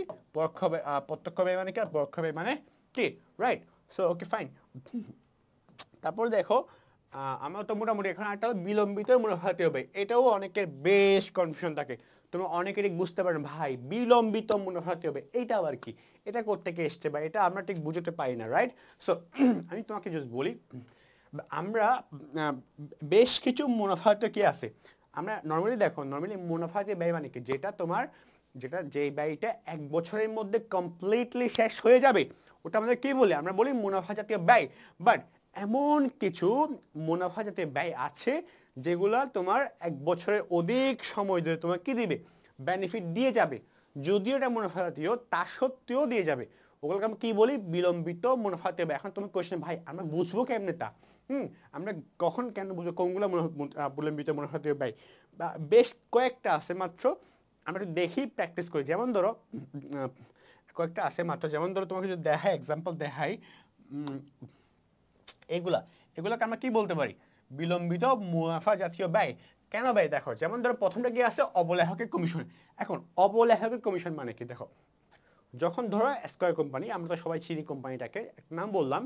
প্রত্যক্ষ ব্যয় মানে কি, আর পরোক্ষ ব্যয় মানে কি, রাইট? So okay fine. তারপর দেখো, আমরা তো মোটামুটি এখন একটা বিলম্বিত মুনাফা জাতীয় ব্যয়, এটাও অনেকের বেশ কনফিউশন থাকে। তোমরা অনেকেরই বুঝতে পারেন ভাই বিলম্বিত মুনাফা জাতীয় ব্যয় এইটা আবার কি, এটা কোত্থেকে এসছে বা এটা আমরা ঠিক বুঝতে পারি না, রাইট? সো আমি তোমাকে জাস্ট বলি, আমরা বেশ কিছু মুনাফা জাতীয় কি আছে, আমরা নর্মালি দেখো, নর্মালি মুনাফা জাতীয় ব্যয় মানে কি, যে ব্যয়টা 1 বছরের মধ্যে কমপ্লিটলি শেষ হয়ে যাবে, ওটা আমাদের কি বলি, আমরা বলি মুনাফা জাতীয় ব্যয়। বাট এমন কিছু মুনাফা জাতীয় ব্যয় আছে যেগুলো তোমার 1 বছরের অধিক সময় ধরে তোমার কি দিবে, বেনিফিট দিয়ে যাবে। যদিও এটা মুনাফা জাতীয়, তা সত্ত্বেও দিয়ে যাবে, ওগুলোকে আমরা কি বলি, বিলম্বিত মুনাফা জাতীয় ব্যয়। এখন তুমি কোশ্চেন, ভাই আমরা বুঝবো কেমনে তা, আমরা কখন কেন বুঝবো কোনগুলো বিলম্বিত মুনাফা জাতীয় ব্যয়? বেশ কয়েকটা আছে মাত্র, আমরা একটু দেখি, প্র্যাকটিস করি। যেমন ধরো কয়েকটা আছে মাত্র, যেমন ধরো তোমাকে যদি দেখাই, এক্সাম্পল দেখাই, এগুলোকে আমরা কি বলতে পারি, বিলম্বিত মুনাফা জাতীয় ব্যয়। কেন ব্যয়? দেখো, যেমন ধরো প্রথমটা কি আছে, অবলেহকের কমিশন। এখন অবলেহকের কমিশন মানে কি, দেখো যখন ধরো স্কয়ার কোম্পানি, আমরা তো সবাই চিনি কোম্পানিটাকে, নাম বললাম,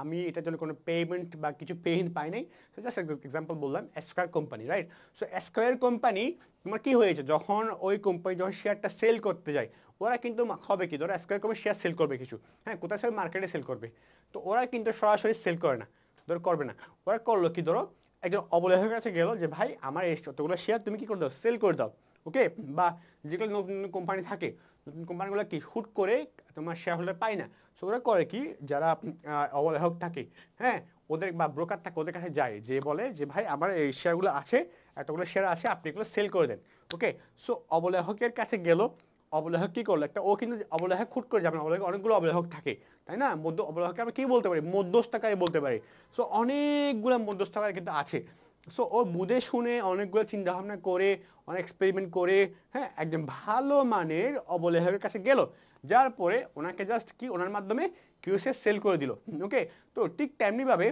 আমি এটার জন্য কোনো পেমেন্ট বা কিছু পেইন পাই নাই, জাস্ট এক্সাম্পল বললাম, square company, right? So square company তোমার কি হয়েছে, যখন ওই কোম্পানি যখন শেয়ারটা সেল করতে যায়, ওরা কিন্তু হবে কি, ধরো স্কয়ার কোম্পানি শেয়ার সেল করবে কিছু, হ্যাঁ, কোথায় সেল, মার্কেটে সেল করবে। তো ওরা কিন্তু সরাসরি সেল করে না, ধরো করবে না, ওরা করলো কি, ধরো একজন অবলেহকের কাছে গেল যে ভাই আমার এই যতগুলো শেয়ার তুমি কি করে দাও, সেল করে দাও, ওকে? বা যেগুলো নতুন নতুন কোম্পানি থাকে, নতুন কোম্পানিগুলো কি হুট করে তোমার শেয়ার হোল্ডার পায় না, সো ওরা করে কি, যারা অবলেহক থাকে, হ্যাঁ, ওদের বা ব্রোকার থাকে, ওদের কাছে যায়, যে বলে যে ভাই আমার এই শেয়ারগুলো আছে, এতগুলো শেয়ার আছে, আপনি এগুলো সেল করে দেন, ওকে? সো অবলেহকের কাছে গেল, অবলেহক কি করলো, একটা ও কিন্তু অবলেহক হুট করে যাবে না, অনেকগুলো অবলেহক থাকে, তাই না? অবলেহককে আমরা কি বলতে পারি, মধ্যস্থতাকারী বলতে পারি। সো অনেকগুলো মধ্যস্থতাকারী কিন্তু আছে। সো ও বুঝে শুনে অনেকগুলো চিন্তাভাবনা করে, অনেক এক্সপেরিমেন্ট করে, হ্যাঁ, একদম ভালো মানের অবলেহকের কাছে গেল, যার পরে ওনাকে জাস্ট কি, ওনার মাধ্যমে কিউসে সেল করে দিল, ওকে? তো ঠিক তেমনিভাবে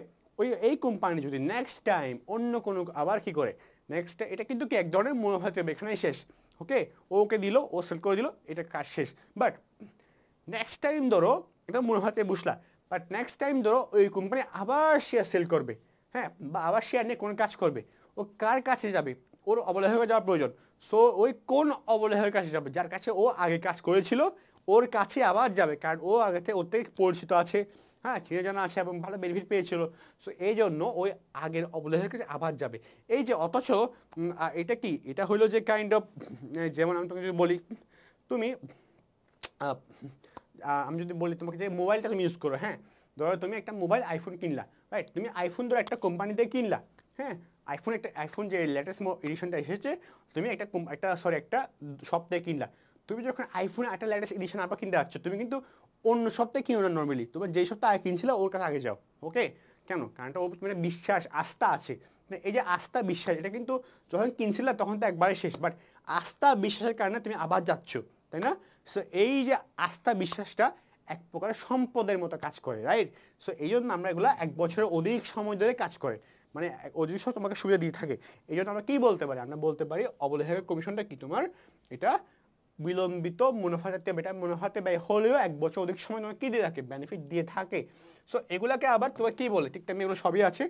এই কোম্পানি যদি নেক্সট টাইম অন্য কোনো আবার কি করে, নেক্সট এটা কিন্তু কি এক ধরনের মুনাফা যাবে, এখানেই শেষ, ওকে? ওকে দিল, ও সেল করে দিল, এটা কাজ শেষ। বাট নেক্সট টাইম ধরো, এটা মুনাফাতে বুঝলা, বাট নেক্সট টাইম ধরো ওই কোম্পানি আবার শেয়ার সেল করবে, হ্যাঁ, বা আবার শেয়ার নিয়ে কোনো কাজ করবে, ও কার কাছে যাবে, ওর অবলেহকে যাওয়ার প্রয়োজন। সো ওই কোন অবলেহকের কাছে যাবে, যার কাছে ও আগে কাজ করেছিল, ওর কাছে আবার যাবে, কারণ ও আগে থেকে ওর থেকে পরিচিত আছে, হ্যাঁ চিনে জানা আছে এবং ভালো বেনিফিট পেয়েছিল। সো এই জন্য ওই আগের অবলেহের কাছে আবার যাবে। এই যে অথচ এটা কি, এটা হলো যে কাইন্ড অফ, যেমন আমি তোমাকে যদি বলি তুমি আমি যদি বলি তোমাকে যে মোবাইলটা তুমি ইউজ করো, হ্যাঁ ধরো তুমি একটা মোবাইল আইফোন কিনলা, রাইট? তুমি আইফোন ধরো একটা কোম্পানিতে কিনলা, হ্যাঁ আইফোন যে লেটেস্ট এডিশনটা এসেছে তুমি একটা শপ থেকে কিনলা। তুমি যখন আইফোন একটা লেটেস্ট এডিশন আবার কিনতে যাচ্ছ, তুমি কিন্তু অন্য সপ্তাহে কিনো না নর্মালি, তোমার যেই সপ্তাহে আগে কিনছিল ওর কাছে আগে যাও। ওকে, কেন? কারণ ওর মানে বিশ্বাস আস্থা আছে। মানে এই যে আস্থা বিশ্বাস, এটা কিন্তু যখন কিনছিলে তখন তো একবারে শেষ, বাট আস্থা বিশ্বাসের কারণে তুমি আবার যাচ্ছ, তাই না? সো এই যে আস্থা বিশ্বাসটা এক প্রকারের সম্পদের মতো কাজ করে, রাইট? সো এই জন্য আমরা এগুলো 1 বছরের অধিক সময় ধরে কাজ করে, মানে অধিক সময় তোমাকে সুবিধা দিয়ে থাকে। এই জন্য আমরা কী বলতে পারি? আমরা বলতে পারি অবলেহক কমিশনটা কি তোমার এটা বিলম্বিত মুনাফা জাতীয় মুনাফাতে ব্যয় হলেও 1 বছর অধিক সময় তোমাকে কী দিয়ে থাকে? বেনিফিট দিয়ে থাকে। সো এগুলোকে আবার তোমার কী বলে? ঠিক তেমনি এগুলো সবই আছে,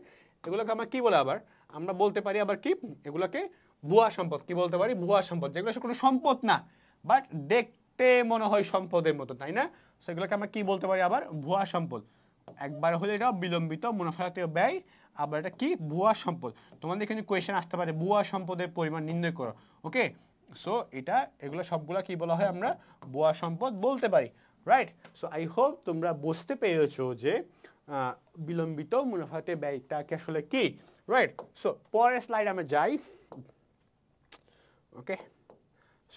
এগুলোকে আমরা কী বলে আবার আমরা বলতে পারি আবার কি, এগুলোকে ভুয়া সম্পদ। কি বলতে পারি? ভুয়া সম্পদ, যেগুলো কোনো সম্পদ না বাট দেখতে মনে হয় সম্পদের মতো, তাই না? সেগুলোকে আমরা কি বলতে পারি আবার? ভুয়া সম্পদ। একবার হলে এটা বিলম্বিত মুনাফা জাতীয় ব্যয়, আবার এটা কি? ভুয়া সম্পদ। তোমাদের এখানে কোয়েশ্চেন আসতে পারে ভুয়া সম্পদের পরিমাণ নির্ণয় করো। ওকে, সো এগুলো সবগুলো কি বলা হয়? আমরা ভুয়া সম্পদ বলতে পারি, রাইট? সো আই হোপ তোমরা বুঝতে পেরেছো যে বিলম্বিত মুনাফা জাতীয় ব্যয়টাকে আসলে কি, রাইট? সো পরের স্লাইড আমরা যাই। ওকে,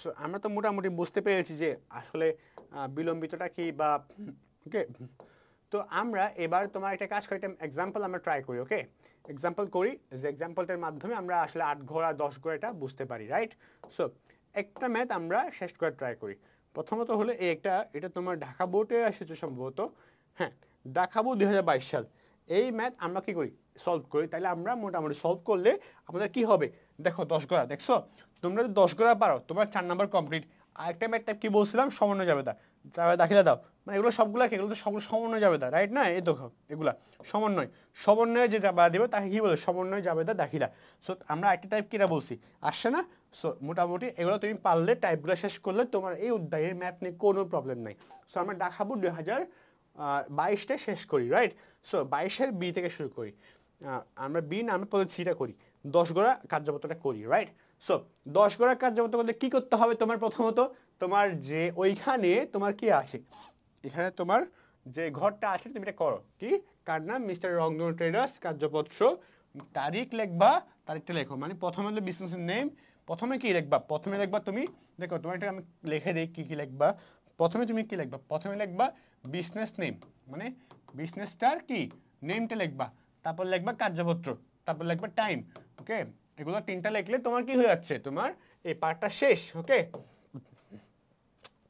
সো আমরা তো মোটামুটি বুঝতে পেরেছি যে আসলে বিলম্বিতটা কি বা ওকে। তো আমরা এবার তোমার একটা কাজ করি, একটা এক্সাম্পল আমরা ট্রাই করি। ওকে, এক্সাম্পল করি, যে এক্সাম্পলটার মাধ্যমে আমরা আসলে 8 ঘোড়া 10 ঘোড়া এটা বুঝতে পারি, রাইট? সো একটা ম্যাথ আমরা শেষ করে ট্রাই করি। প্রথমত হলো এটা তোমার ঢাকা বোর্ডে এসেছে সম্ভবত, হ্যাঁ ঢাকা বোর্ড 2022 সাল। এই ম্যাথ আমরা কি করি? সলভ করি। তাহলে আমরা মোটামুটি সলভ করলে আমাদের কি হবে? দেখো 10 ঘোড়া, দেখছো তোমরা যদি 10 ঘোড়া পারো তোমার 4 নাম্বার কমপ্লিট। আরেকটা ম্যাথ টাইপ কি বলছিলাম? সমন্বয় জাবেদা, দাখিলা দাও, মানে এগুলো সবগুলো কি? এগুলো তো সবগুলো সমন্বয় জাবেদা, রাইট? না এই দেখো এগুলা সমন্বয়ে যে জাবেদা দেবে তাকে কি বলে? সমন্বয় জাবেদা দাখিলা। সো আমরা একটা টাইপ কিরা বলছি, আসছে না? সো মোটামুটি এগুলো তুমি পারলে টাইপগুলো শেষ করলে তোমার এই অধ্যায়ের ম্যাথ নিয়ে কোনো প্রবলেম নাই। সো আমরা দেখাবো 2022টা শেষ করি, রাইট? সো 22-এর বি থেকে শুরু করি। আমরা বি না, আমরা প্রথমে সিটা করি, 10 ঘোড়া কার্যপত্রটা করি, রাইট? সো 10 ঘোড়া কার্যপত্র করলে কী করতে হবে তোমার? প্রথমত তোমার যে ওইখানে তোমার কি আছে, এখানে তোমার যে ঘরটা আছে তুমি এটা করো। কি কার নাম? মিস্টার রংধনু ট্রেডার্স কার্যপত্র, তারিখ লিখবা, তারিখটা লেখো। মানে প্রথমে হলো বিজনেসের নেম, প্রথমে কি লিখবা? প্রথমে লিখবা তুমি, দেখো তোমার এটা আমি লিখে দিই কী কী লিখবা। প্রথমে তুমি কি লিখবা? প্রথমে লিখবা বিজনেস নেম, মানে বিজনেসটার কি নেমটা লিখবা, তারপর লিখবা কার্যপত্র, তারপর লিখবা টাইম। ওকে, এগুলো 3টা লিখলে তোমার কি হয়ে যাচ্ছে? তোমার এই পার্টটা শেষ। ওকে,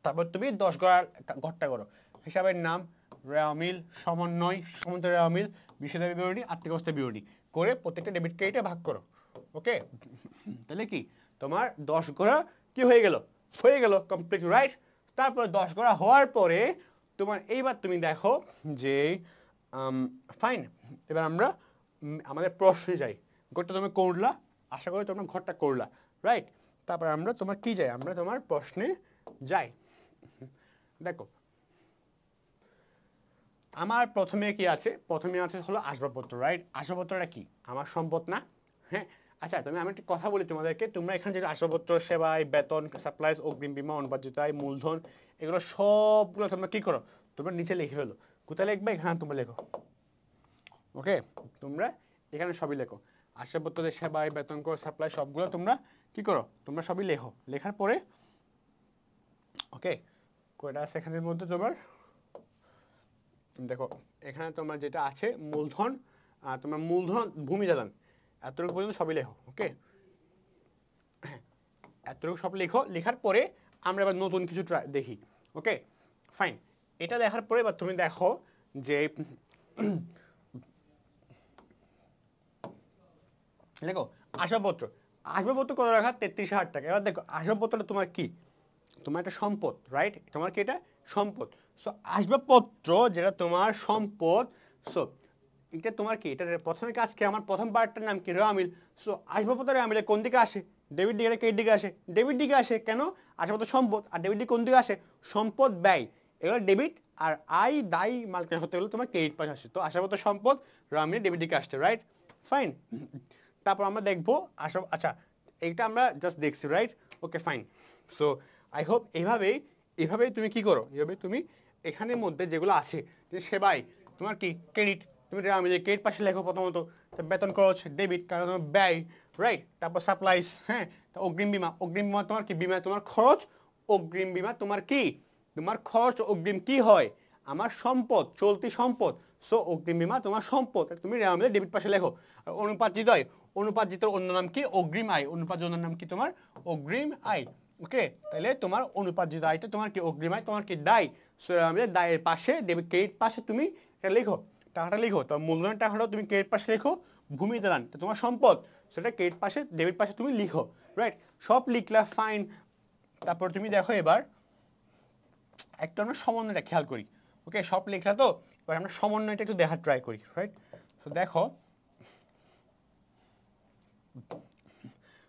তারপর তুমি 10 ঘরটা করো। হিসাবের নাম, রেওয়ামিল, সমন্বয়, সমন্ত রেওয়ামিল, বিষয়দাবী বিবরণী, আর্থিক অবস্থা বিবরণী করে প্রত্যেকটা ডেবিট ক্রেডিটে ভাগ করো। ওকে, তাহলে কি তোমার 10 ঘোড়া কি হয়ে গেল? হয়ে গেল কমপ্লিট, রাইট? তারপর 10 ঘোড়া হওয়ার পরে তোমার এইবার তুমি দেখো যে ফাইন, এবার আমরা আমাদের প্রশ্নে যাই। ঘরটা তুমি করলা, আশা করি তোমরা ঘরটা করলা, রাইট? তারপর আমরা তোমার কি যাই? আমরা তোমার প্রশ্নে যাই। দেখো আমার প্রথমে কি আছে? প্রথমে আছে হলো আসবাবপত্র, রাইট? আসবাবপত্রটা কি? আমার সম্পদ না? হ্যাঁ, আচ্ছা আমি একটা কথা বলি তোমাদেরকে, তোমরা এখানে যেটা আসবাবপত্র, সেবায়, বেতন, সাপ্লাইজ, অগ্রিম বীমা, অনুপার্জিত আয়, মূলধন, এগুলো সবগুলো তোমরা কি করো? তোমরা নিচে লিখে ফেলো। কোথায় লিখবে? এখানে তোমরা লেখো। ওকে, তোমরা এখানে সবই লেখো। আসবাবপত্রের সেবায়, বেতন করো, সাপ্লাই, সবগুলো তোমরা কি করো? তোমরা সবই লেখো। লেখার পরে ওকে, কয়টা আছে এখানের মধ্যে তোমার? দেখো এখানে তোমার যেটা আছে মূলধন, তোমার মূলধন, ভূমি দালান, এতটুকু পর্যন্ত সবই লেখো। ওকে, হ্যাঁ এতটুকু সব লেখো। লেখার পরে আমরা এবার নতুন কিছু দেখি। ওকে ফাইন, এটা দেখার পরে এবার তুমি দেখো যে দেখো আসবাবপত্র, আসবাবপত্র কত রাখা? 33,000 টাকা। এবার দেখো আসবাবপত্রটা তোমার কি? তোমার একটা সম্পদ, রাইট? তোমার কি এটা সম্পদ? সো আসবাবপত্র যেটা তোমার সম্পদ, সো এটা তোমার কি? এটা প্রথমে কাজ কি? আমার প্রথম পার্টটার নাম কি? রেওয়ামিল। সো আসবাবপত্র রেওয়ামিলে কোন দিকে আসে? ডেবিট দিকে, ক্রেডিট দিকে আসে? ডেবিট দিকে আসে। কেন? আসবাবপত্র সম্পদ, আর ডেবিট দিকে কোন দিকে আসে? সম্পদ ব্যয়। এগুলো ডেবিট, আর আয় দায় মালিকানা হতে গেলে তোমার ক্রেডিট পাশে আসে। তো আশাগত সম্পদ রামিনে ডেবিট দিকে আসছে, রাইট? ফাইন। তারপর আমরা দেখবো আচ্ছা এইটা আমরা জাস্ট দেখছি, right? Okay fine. So I hope এইভাবেই তুমি কি করো, এইভাবে তুমি এখানের মধ্যে যেগুলো আছে যে সেবাই তোমার কি ক্রেডিট, তুমি রামিনে ক্রেডিট পাশে লেখো প্রথমত, বেতন খরচ ডেবিট কারণ তোমার ব্যয়, রাইট? তারপর সাপ্লাইস, হ্যাঁ, অগ্রিম বিমা তোমার কি বিমা তোমার খরচ, অগ্রিম বিমা তোমার কি তোমার খরচ, অগ্রিম কি হয় আমার সম্পদ, চলতি সম্পদ। সো অগ্রিম বিমা তোমার সম্পদ, তুমি আমাদের ডেবিট পাশে লেখো। অনুপার্জিতর অন্য নাম কি অগ্রিম আয়, অনুপার্জিত অন্য নাম কি তোমার অগ্রিম আয়। ওকে, তাহলে তোমার অনুপার্জিত আয়টা তোমার কি অগ্রিম আয়, তোমার কি দায়। সো আমাদের দায়ের পাশে ডেবিট ক্রেডিট পাশে তুমি এটা লেখো, টাকাটা লিখো। তো মূলধনের টাকাটাও তুমি ক্রেডিট পাশে লেখো, ভূমি দালান তোমার সম্পদ, সেটা ক্রেডিট পাশে ডেবিট পাশে তুমি লিখো, রাইট? সব লিখলা, ফাইন। তারপর তুমি দেখো এবার একটা আমরা সমন্বয়টা খেয়াল করি। ওকে, সব লেখা তো, এবার আমরা সমন্বয়টা একটু দেখার ট্রাই করি, রাইট? তো দেখো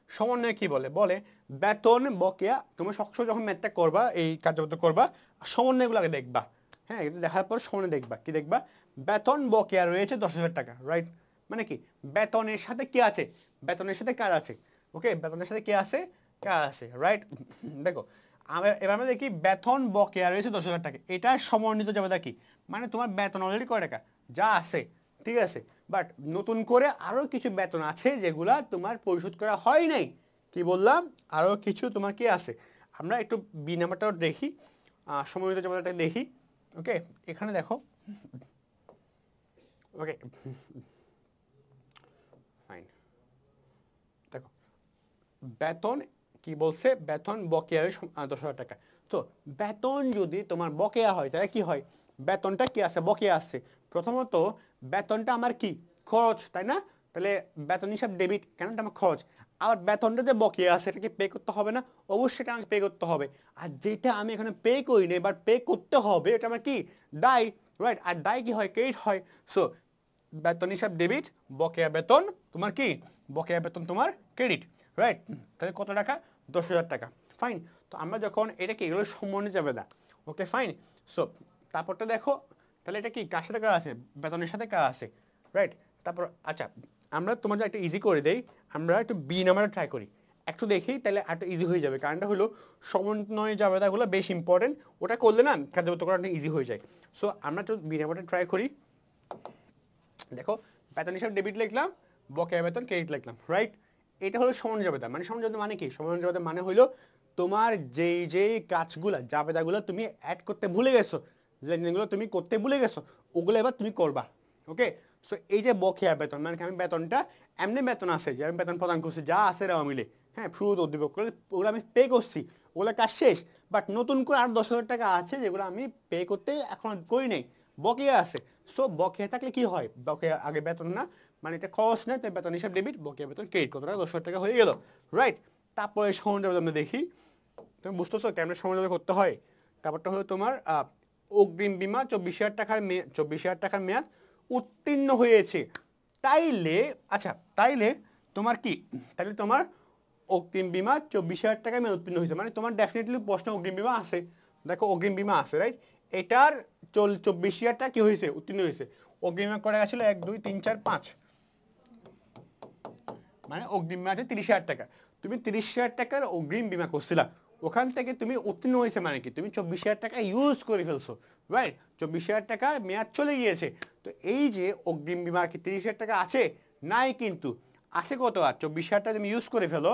সমন্বয় কি বলে, বেতন বকেয়া, তুমি সবসময় যখন ম্যাথটা করবা, এই কার্যপত্র করবা, সমন্বয়গুলোকে দেখবা। হ্যাঁ, এটা দেখার পর সমন্বয় দেখবা, কি দেখবা, বেতন বকেয়া রয়েছে 10,000 টাকা, রাইট? মানে কি বেতনের সাথে কি আছে, বেতনের সাথে কাজ আছে। ওকে, বেতনের সাথে কে আছে, কাজ আছে, রাইট? দেখো এবার আমরা দেখি বেতন বকেয়া রয়েছে 10,000 টাকা, এটা সমন্বিত যাবে কি, মানে তোমার বেতন অলরেডি কয় টাকা যা আছে, ঠিক আছে, বাট নতুন করে আরও কিছু বেতন আছে যেগুলা তোমার পরিশোধ করা হয় নাই। কি বললাম, আরও কিছু তোমার কি আছে। আমরা একটু বি নাম্বারটাও দেখি, সমন্বিত যাবে দেখি। ওকে, এখানে দেখো, ওকে ফাইন, দেখো বেতন কি বলছে, বেতন বকেয়া 10,000 টাকা। তো বেতন যদি তোমার বকেয়া হয় তাহলে কি হয়, বেতনটা কি আছে, বকেয়া আছে। প্রথমত বেতনটা আমার কি খরচ, তাই না? তাহলে বেতন হিসাব ডেবিট, কেন এটা আমার খরচ। আবার বেতনটা যে বকেয়া আছে এটাকে পে করতে হবে না, অবশ্যই এটা আমাকে পে করতে হবে। আর যেটা আমি এখানে পে করি না এবার পে করতে হবে, এটা আমার কি দায়, রাইট? আর দায় কি হয়, ক্রেডিট হয়। সো বেতন হিসাব ডেবিট, বকেয়া বেতন তোমার কি, বকেয়া বেতন তোমার ক্রেডিট, রাইট? তাহলে কত টাকা, 10,000 টাকা, ফাইন। তো আমরা যখন এটা কি এগুলো সমন্বয় যাবে না, ওকে ফাইন। সো তারপরটা দেখো, তাহলে এটা কি কার সাথে কাজ আছে, বেতনের সাথে কাজ আছে, রাইট? তারপর আচ্ছা আমরা তোমাদের একটা ইজি করে দেই, আমরা একটু বি নাম্বারটা ট্রাই করি, একটু দেখি, তাহলে একটা ইজি হয়ে যাবে। কারণটা হলো সমন্বয় জাবেদাগুলো বেশ ইম্পর্টেন্ট, ওটা করলে না কার্যত করাটা ইজি হয়ে যায়। সো আমরা একটু বি নাম্বারটা ট্রাই করি। দেখো বেতন হিসাব ডেবিট লিখলাম, বকেয়া বেতন ক্রেডিট লিখলাম, রাইট? এটা হলো সমন্বয় জাবেদা। মানে সমন্বয় জাবেদা মানে কি, সমন্বয় জাবেদা মানে হলো তোমার যেই কাজগুলো জাবেদাগুলো তুমি অ্যাড করতে ভুলে গেছো, যেগুলো তুমি করতে ভুলে গেছো ওগুলো এবার তুমি করবা। ওকে, সো এই যে বকেয়া বেতন মানে আমি বেতনটা এমনি বেতন আছে যে আমি বেতন প্রদান করছি যা আছে রে মিলে, হ্যাঁ, শুরু উদ্যোগ করে ওগুলো আমি পে করছি, ওগুলো কাজ শেষ। বাট নতুন করে আর 10,000 টাকা আছে যেগুলো আমি পে করতে এখন করি নাই, বকেয়া আছে। সো বকেয়া থাকলে কি হয়, বকেয়া আগে বেতন না, মানে এটা খরচ নেই, তাই বেতন হিসাব ডেবিট, বকেয়া বেতন ক্রেডিট, কত টাকা 10,000 টাকা হয়ে গেল, রাইট? তারপরে সমন্বয় আমরা দেখি, তুমি বুঝতেছো কেমন সমন্বয় করতে হয়। তারপরটা হলো তোমার অগ্রিম বিমা 24,000 টাকার 24,000 টাকার মেয়াদ উত্তীর্ণ হয়েছে, তাইলে আচ্ছা তাইলে তোমার কি, তাইলে তোমার অগ্রিম বিমা 24,000 টাকায় মেয়াদ উত্তীর্ণ হয়েছে, মানে তোমার ডেফিনেটলি প্রশ্ন অগ্রিম বিমা আছে। দেখো অগ্রিম বিমা আছে, রাইট? এটার 24,000 টাকা কি হয়েছে, উত্তীর্ণ হয়েছে। অগ্রিম বিমা করা গেছিল 1 2 3 4 5, মানে অগ্রিম বিমা আছে 30,000 টাকা, তুমি 30,000 টাকার অগ্রিম বিমা করছিলা, ওখান থেকে তুমি উত্তীর্ণ হয়েছে মানে কি তুমি 24,000 টাকা ইউজ করে ফেলছো, রাইট? 24,000 টাকার মেয়াদ চলে গিয়েছে। তো এই যে অগ্রিম বিমা কি 30,000 টাকা আছে, নাই, কিন্তু আছে কত, আর 24,000 টাকা তুমি ইউজ করে ফেলো,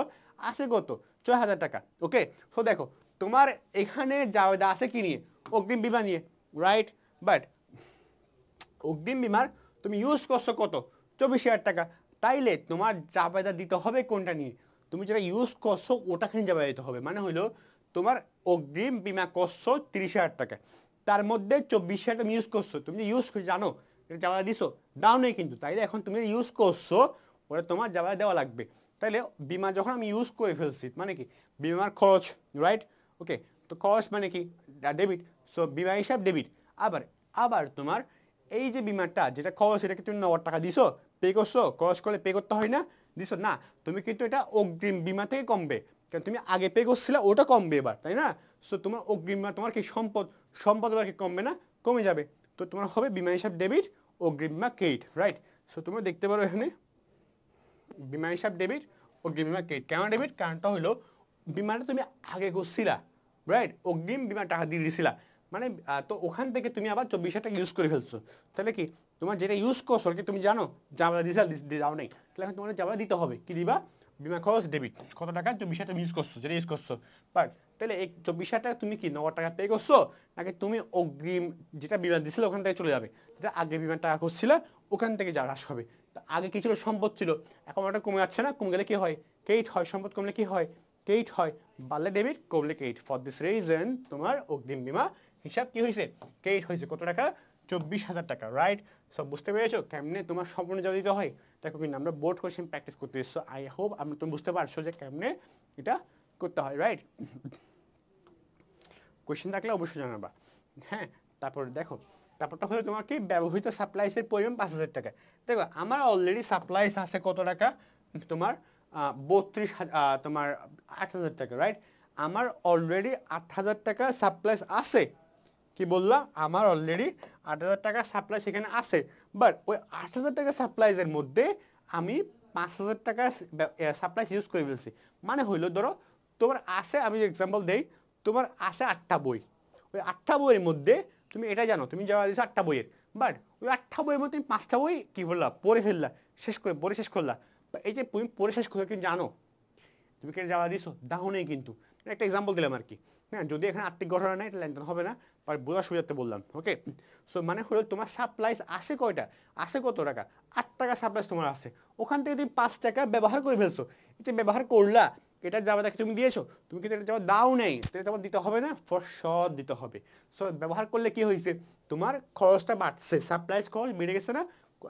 আছে কত, 6,000 টাকা। ওকে, সো দেখো তোমার এখানে জাবেদা আছে কি নিয়ে, অগ্রিম বিমা নিয়ে, রাইট? বাট অগ্রিম বিমার তুমি ইউজ করছো কত, 24,000 টাকা, তাইলে তোমার জাবেদা দিতে হবে কোনটা নিয়ে, তুমি যেটা ইউজ করছো ওটাখানে জাবেদা দিতে হবে। মানে হলো তোমার অগ্রিম বিমা করছো 30,000 টাকা, তার মধ্যে 24,000 তুমি ইউজ করছো, তুমি ইউজ করে জানো এটা জাবেদা দিছো, দাও নেই কিন্তু, তাইলে এখন তুমি ইউজ করছো ওটা তোমার জাবেদা দেওয়া লাগবে। তাইলে বিমা যখন আমি ইউজ করে ফেলছি মানে কি বিমার খরচ, রাইট? ওকে, তো খরচ মানে কি ডেবিট, সো বিমা হিসাব ডেবিট। আবার আবার তোমার এই যে বিমাটা যেটা খরচ, সেটাকে তুমি 9 টাকা দিছো, পে করছো, খরচ করলে পে করতে হয় না, দিছো না, তুমি কিন্তু এটা অগ্রিম বীমা থেকে কমবে, কারণ তুমি আগে পে করছিলে ওটা কমবে এবার, তাই না? সো তোমার অগ্রিম বীমা, তোমার কি সম্পদ এবার কি কমবে না, কমে যাবে। তো তোমার হবে বিমা হিসাব ডেবিট, অগ্রিম বীমা ক্রেডিট, রাইট? সো তোমরা দেখতে পারো এখানে বিমা হিসাব ডেবিট, অগ্রিম বীমা ক্রেডিট। কেন ডেবিট? কারণটা হলো বিমাটা তুমি আগে করছিলা, রাইট? অগ্রিম বিমা টাকা দিয়ে দিছিলা, মানে তো ওখান থেকে তুমি আবার 24,000 টাকা ইউজ করে ফেলছো, তাহলে কি তোমার যেটা ইউজ করছো কি তুমি জানো জামালা দিছা দাও নাই, তাহলে এখন তোমার জামালা দিতে হবে, কি দিবা? বিমা খরচ ডেবিট, কত টাকা? 24,000 টাকা ইউজ করছো, যেটা ইউজ করছো। বাট তাহলে এই 24,000 টাকা তুমি কি নগদ টাকা পে করছো, নাকি তুমি অগ্রিম যেটা বিমা দিছিল ওখান থেকে চলে যাবে, যেটা আগে বিমার টাকা করছিল ওখান থেকে যা হ্রাস হবে। আগে কি ছিল? সম্পদ ছিল, এখন ওটা কমে যাচ্ছে না, কমে গেলে কি হয়? ক্রেডিট হয়। সম্পদ কমলে কি হয়? ক্রেডিট হয়। বাড়লে ডেবিট, কমলে ক্রেডিট। ফর দিস রিজন তোমার অগ্রিম বীমা হিসাব কি হয়েছে? ক্রেডিট হয়েছে। কত টাকা? 24,000 টাকা, রাইট? সব বুঝতে পেরেছো কেমনে তোমার সম্পূর্ণ জমা দিতে হয়? দেখো কিন্তু আমরা বোর্ড কোশ্চেন প্র্যাকটিস করতে এসছো, আই হোপ তুমি বুঝতে পারছো যে কেমনে এটা করতে হয়, রাইট? কোয়েশ্চেন থাকলে অবশ্যই জানাবা। হ্যাঁ, তারপর দেখো, তারপরটা হলো তোমার কি ব্যবহৃত সাপ্লাইসের পরিমাণ 5,000 টাকা। দেখো আমার অলরেডি সাপ্লাইস আছে কত টাকা? তোমার 32,000, তোমার 8,000 টাকা, রাইট? আমার অলরেডি 8,000 টাকা সাপ্লাইস আছে। কি বললাম? আমার অলরেডি 8,000 টাকা সাপ্লাই সেখানে আছে, বাট ওই 8,000 টাকা সাপ্লাইজের মধ্যে আমি 5,000 টাকা সাপ্লাইস ইউজ করে ফেলছি। মানে হইলো ধরো তোমার আছে, আমি এক্সাম্পল দেই, তোমার আছে 8টা বই, ওই 8টা বইয়ের মধ্যে তুমি এটা জানো তুমি যাওয়া দিছো 8টা বইয়ের, বাট ওই 8টা বইয়ের মধ্যে তুমি 5টা বই কী বললা পড়ে ফেললা, পড়ে শেষ করলা। এই যে তুমি পড়ে শেষ করে কিন্তু জানো তুমি কে যাওয়া দিছো, দাও নেই কিন্তু। একটা এক্সাম্পল দিলাম আর কি। হ্যাঁ, যদি এখানে আর্থিক ঘটনা নেই এটা লেনদেন হবে না, আর বোঝার সুবিধাতে বললাম, ওকে? সো মানে হলো তোমার সাপ্লাইস আছে কয়টা? আছে কত টাকা? 8 টাকা সাপ্লাইস তোমার আছে, ওখান থেকে তুমি 5 টাকা ব্যবহার করে ফেলছো। এই যে ব্যবহার করলা, এটা যাওয়া দেখে তুমি দিয়েছো, তুমি কিন্তু এটা যাওয়া দাও নেই, তাহলে তোমার দিতে হবে না? ফর শর্ট দিতে হবে। সো ব্যবহার করলে কি হয়েছে? তোমার খরচটা বাড়ছে, সাপ্লাইস খরচ বেড়ে গেছে না?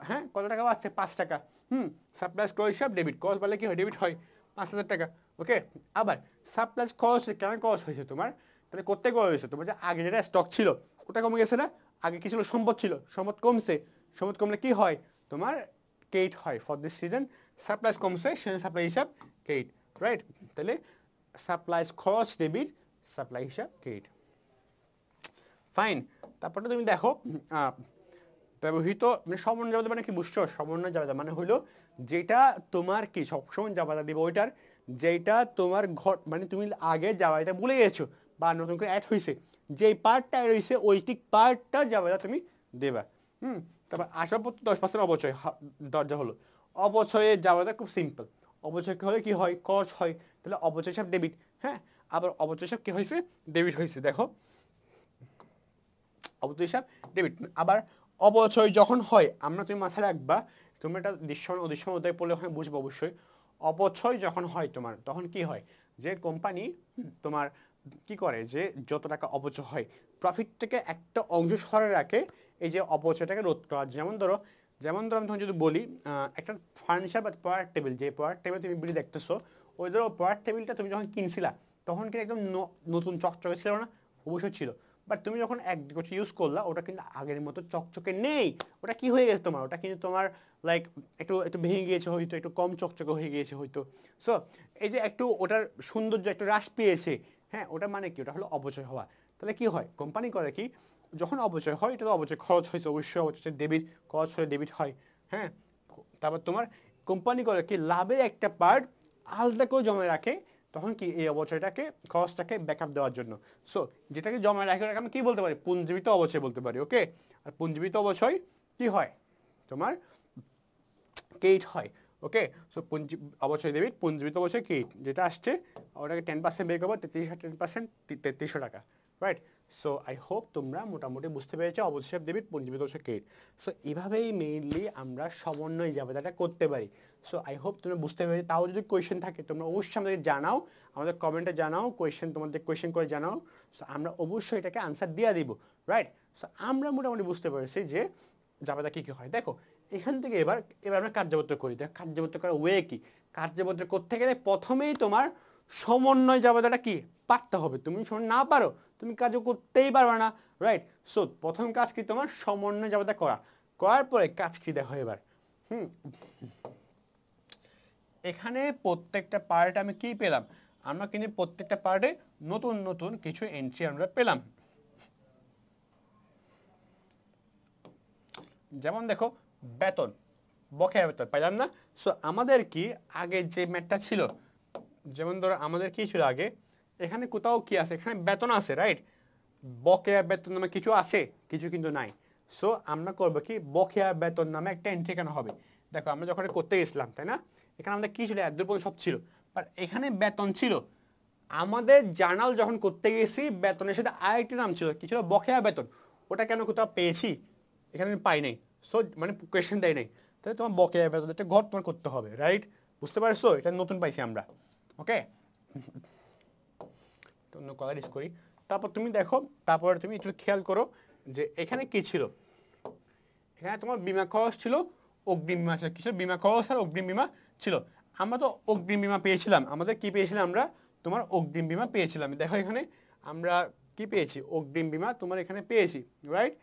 হ্যাঁ, কত টাকা বাড়ছে? 5 টাকা। সাপ্লাইস খরচ হিসাব ডেবিট, খরচ বাড়লে কি হয়? ডেবিট হয়। 5,000 টাকা, ওকে? আবার সাপ্লাইস খরচ কেন খরচ হয়েছে তোমার? তাহলে করতে করা হয়েছে তোমার যে আগে যেটা স্টক ছিল ওটা কমে গেছে না? আগে কি ছিল? সম্পদ ছিল, সম্পদ কমছে। সম্পদ কমলে কি হয়? তোমার ক্রেডিট হয়। ফর দিস সিজন সাপ্লাইস কমছে, সেজন্য সাপ্লাই হিসাব ক্রেডিট, রাইট? তাহলে সাপ্লাইস খরচ ডেবিট, সাপ্লাই হিসাব ক্রেডিট, ফাইন। তারপরে তুমি দেখো ব্যবহৃত মানে সমন্বয় জাবেদা মানে কি বুঝছো? সমন্বয় জাবেদা মানে হলো যেটা তোমার কি সবসময় জাবেদা দিবে ওইটার, যেটা তোমার মানে তুমি আগে জাবেদা ভুলে গেছো বা নতুন করে অ্যাড হয়েছে, যেই পার্টটা রয়েছে ওই ঠিক পার্টটার জাবেদা তুমি দেবা। তারপর আসবাবপত্র 10% অবচয় দরজা হলো অবচয়ের জাবেদা খুব সিম্পল। অবচয় হলে কি হয়? খরচ হয়, তাহলে অবচয় হিসাব ডেবিট। হ্যাঁ, আবার অবচয় হিসাব কি হয়েছে? ডেবিট হয়েছে। দেখো অবচয় হিসাব ডেবিট। আবার অবচয় যখন হয়, আমরা তুমি মাথায় রাখবা, তুমি এটা দৃশ্যমান অদৃশ্যমান উদয় পড়লে ওখানে বুঝবো অবশ্যই। অবচয় যখন হয় তোমার, তখন কি হয়? যে কোম্পানি তোমার কি করে, যে যত টাকা অপচয় হয় প্রফিট থেকে একটা অংশ সরে রাখে এই যে অপচয়টাকে রোধ করা। যেমন ধরো আমি তোমাকে যদি বলি একটা ফার্নিচার বা প্রোডাক্ট টেবিল, যে প্রোডাক্ট টেবিল তুমি বিড়ি দেখতেছো, ওই ধরো প্রোডাক্ট টেবিলটা তুমি যখন কিনছিলা তখন কি একদম নতুন চকচকে ছিল না? অবশ্যই ছিল। বাট তুমি যখন এক বছর ইউজ করলা ওটা কিন্তু আগের মতো চকচকে নেই, ওটা কি হয়ে গেছে তোমার? ওটা কিন্তু তোমার লাইক একটু একটু ভেঙে গিয়েছে হয়তো, একটু কম চকচকে হয়ে গিয়েছে হয়তো। সো এই যে একটু ওটার সৌন্দর্য একটু হ্রাস পেয়েছে, হ্যাঁ, ওটা মানে কি? ওটা হলো অপচয় হওয়া। তাহলে কি হয়? কোম্পানি করে কি, যখন অপচয় হয় এটা তো অপচয়, খরচ হয়েছে অবশ্যই, অবচয় ডেবিট, খরচ হলে ডেবিট হয়। হ্যাঁ, তারপর তোমার কোম্পানি করে কি লাভের একটা পার্ট আলাদা করে জমা রাখে, তখন কি এই অবচয়টাকে খরচটাকে ব্যাকআপ দেওয়ার জন্য। সো যেটাকে জমা রাখে আমি কি বলতে পারি? পুঞ্জীবিত অবচয় বলতে পারি, ওকে? আর পুঞ্জীবিত অবচয় কি হয়? তোমার ক্রেডিট হয়, ওকে? সো অবচয় ডেবিট, পুঞ্জীবিত অবচয় ক্রেডিট, যেটা আসছে ওটাকে 10% বের করবো, 33% 3300 টাকা, রাইট? সো আই হোপ তোমরা মোটামুটি বুঝতে পেরেছো অবচয় হিসাব ডেবিট, পুঞ্জীবিত অবচয় ক্রেডিট। সো এভাবেই মেইনলি আমরা সমন্বয় জাবেদাটা করতে পারি। সো আই হোপ তোমরা বুঝতে পেরেছো। তাও যদি কোয়েশ্চেন থাকে তোমরা অবশ্যই আমাদেরকে জানাও, আমাদের কমেন্টে জানাও, তোমাদের কোয়েশ্চেন করে জানাও। সো আমরা অবশ্যই এটাকে আনসার দিয়ে দিব, রাইট? সো আমরা মোটামুটি বুঝতে পেরেছি যে জাবেদা কী কী হয়। দেখো এখান থেকে এবার আমরা কার্যবদ্ধ করি। দেখো কার্যবদ্ধ করার ওয়ে কি? কার্যবদ্ধ করতে গেলে প্রথমেই তোমার সমন্বয় জাবেদাটা কি পারতে হবে। তুমি সমন্বয় না পারো তুমি কাজও করতেই পারবে না, রাইট? সো প্রথম কাজ কি তোমার? সমন্বয় জাবেদা করার পরে কাজ কি দেখো এবার। এখানে প্রত্যেকটা পার্টে আমি কি পেলাম, আমরা কিন্তু প্রত্যেকটা পার্টে নতুন নতুন কিছু এন্ট্রি আমরা পেলাম। যেমন দেখো বেতন, বকেয়া বেতন পাইলাম না? সো আমাদের কি আগে যে ম্যাথটা ছিল, যেমন ধরো আমাদের কি ছিল আগে, এখানে কোথাও কি আছে, এখানে বেতন আছে রাইট, বকেয়া বেতন নামে কিছু আছে, কিছু কিন্তু নাই। সো আমরা করবো কি, বকেয়া বেতন নামে একটা এন্ট্রি কেন হবে। দেখো আমরা যখন করতে গেছিলাম তাই না, এখানে আমাদের কি ছিল, একদম সব ছিল, বাট এখানে বেতন ছিল। আমাদের জার্নাল যখন করতে গেছি বেতনের সাথে আরেকটি নাম ছিল, কি ছিল, বকেয়া বেতন। ওটা কেন কোথাও পেয়েছি, এখানে আমি পাই নাই। সো মানে কোয়েশ্চেন দেয় নাই, তাহলে তোমার বকেয়া বেতন একটা ঘর তোমার করতে হবে রাইট, বুঝতে পারছো, এটা নতুন পাইছি আমরা। ওকে, অন্য কালার ইউজ করি। তারপর তুমি দেখো, তারপর তুমি একটু খেয়াল করো যে এখানে কি ছিল, এখানে তোমার বিমা খরচ ছিল, অগ্রিম বিমা ছিল, কিছু বিমা খরচ আর অগ্রিম বিমা ছিল। আমরা তো অগ্রিম বিমা পেয়েছিলাম, আমাদের কি পেয়েছিলাম আমরা, তোমার অগ্রিম বিমা পেয়েছিলাম। দেখো এখানে আমরা কি পেয়েছি, অগ্রিম বিমা তোমার এখানে পেয়েছি রাইট,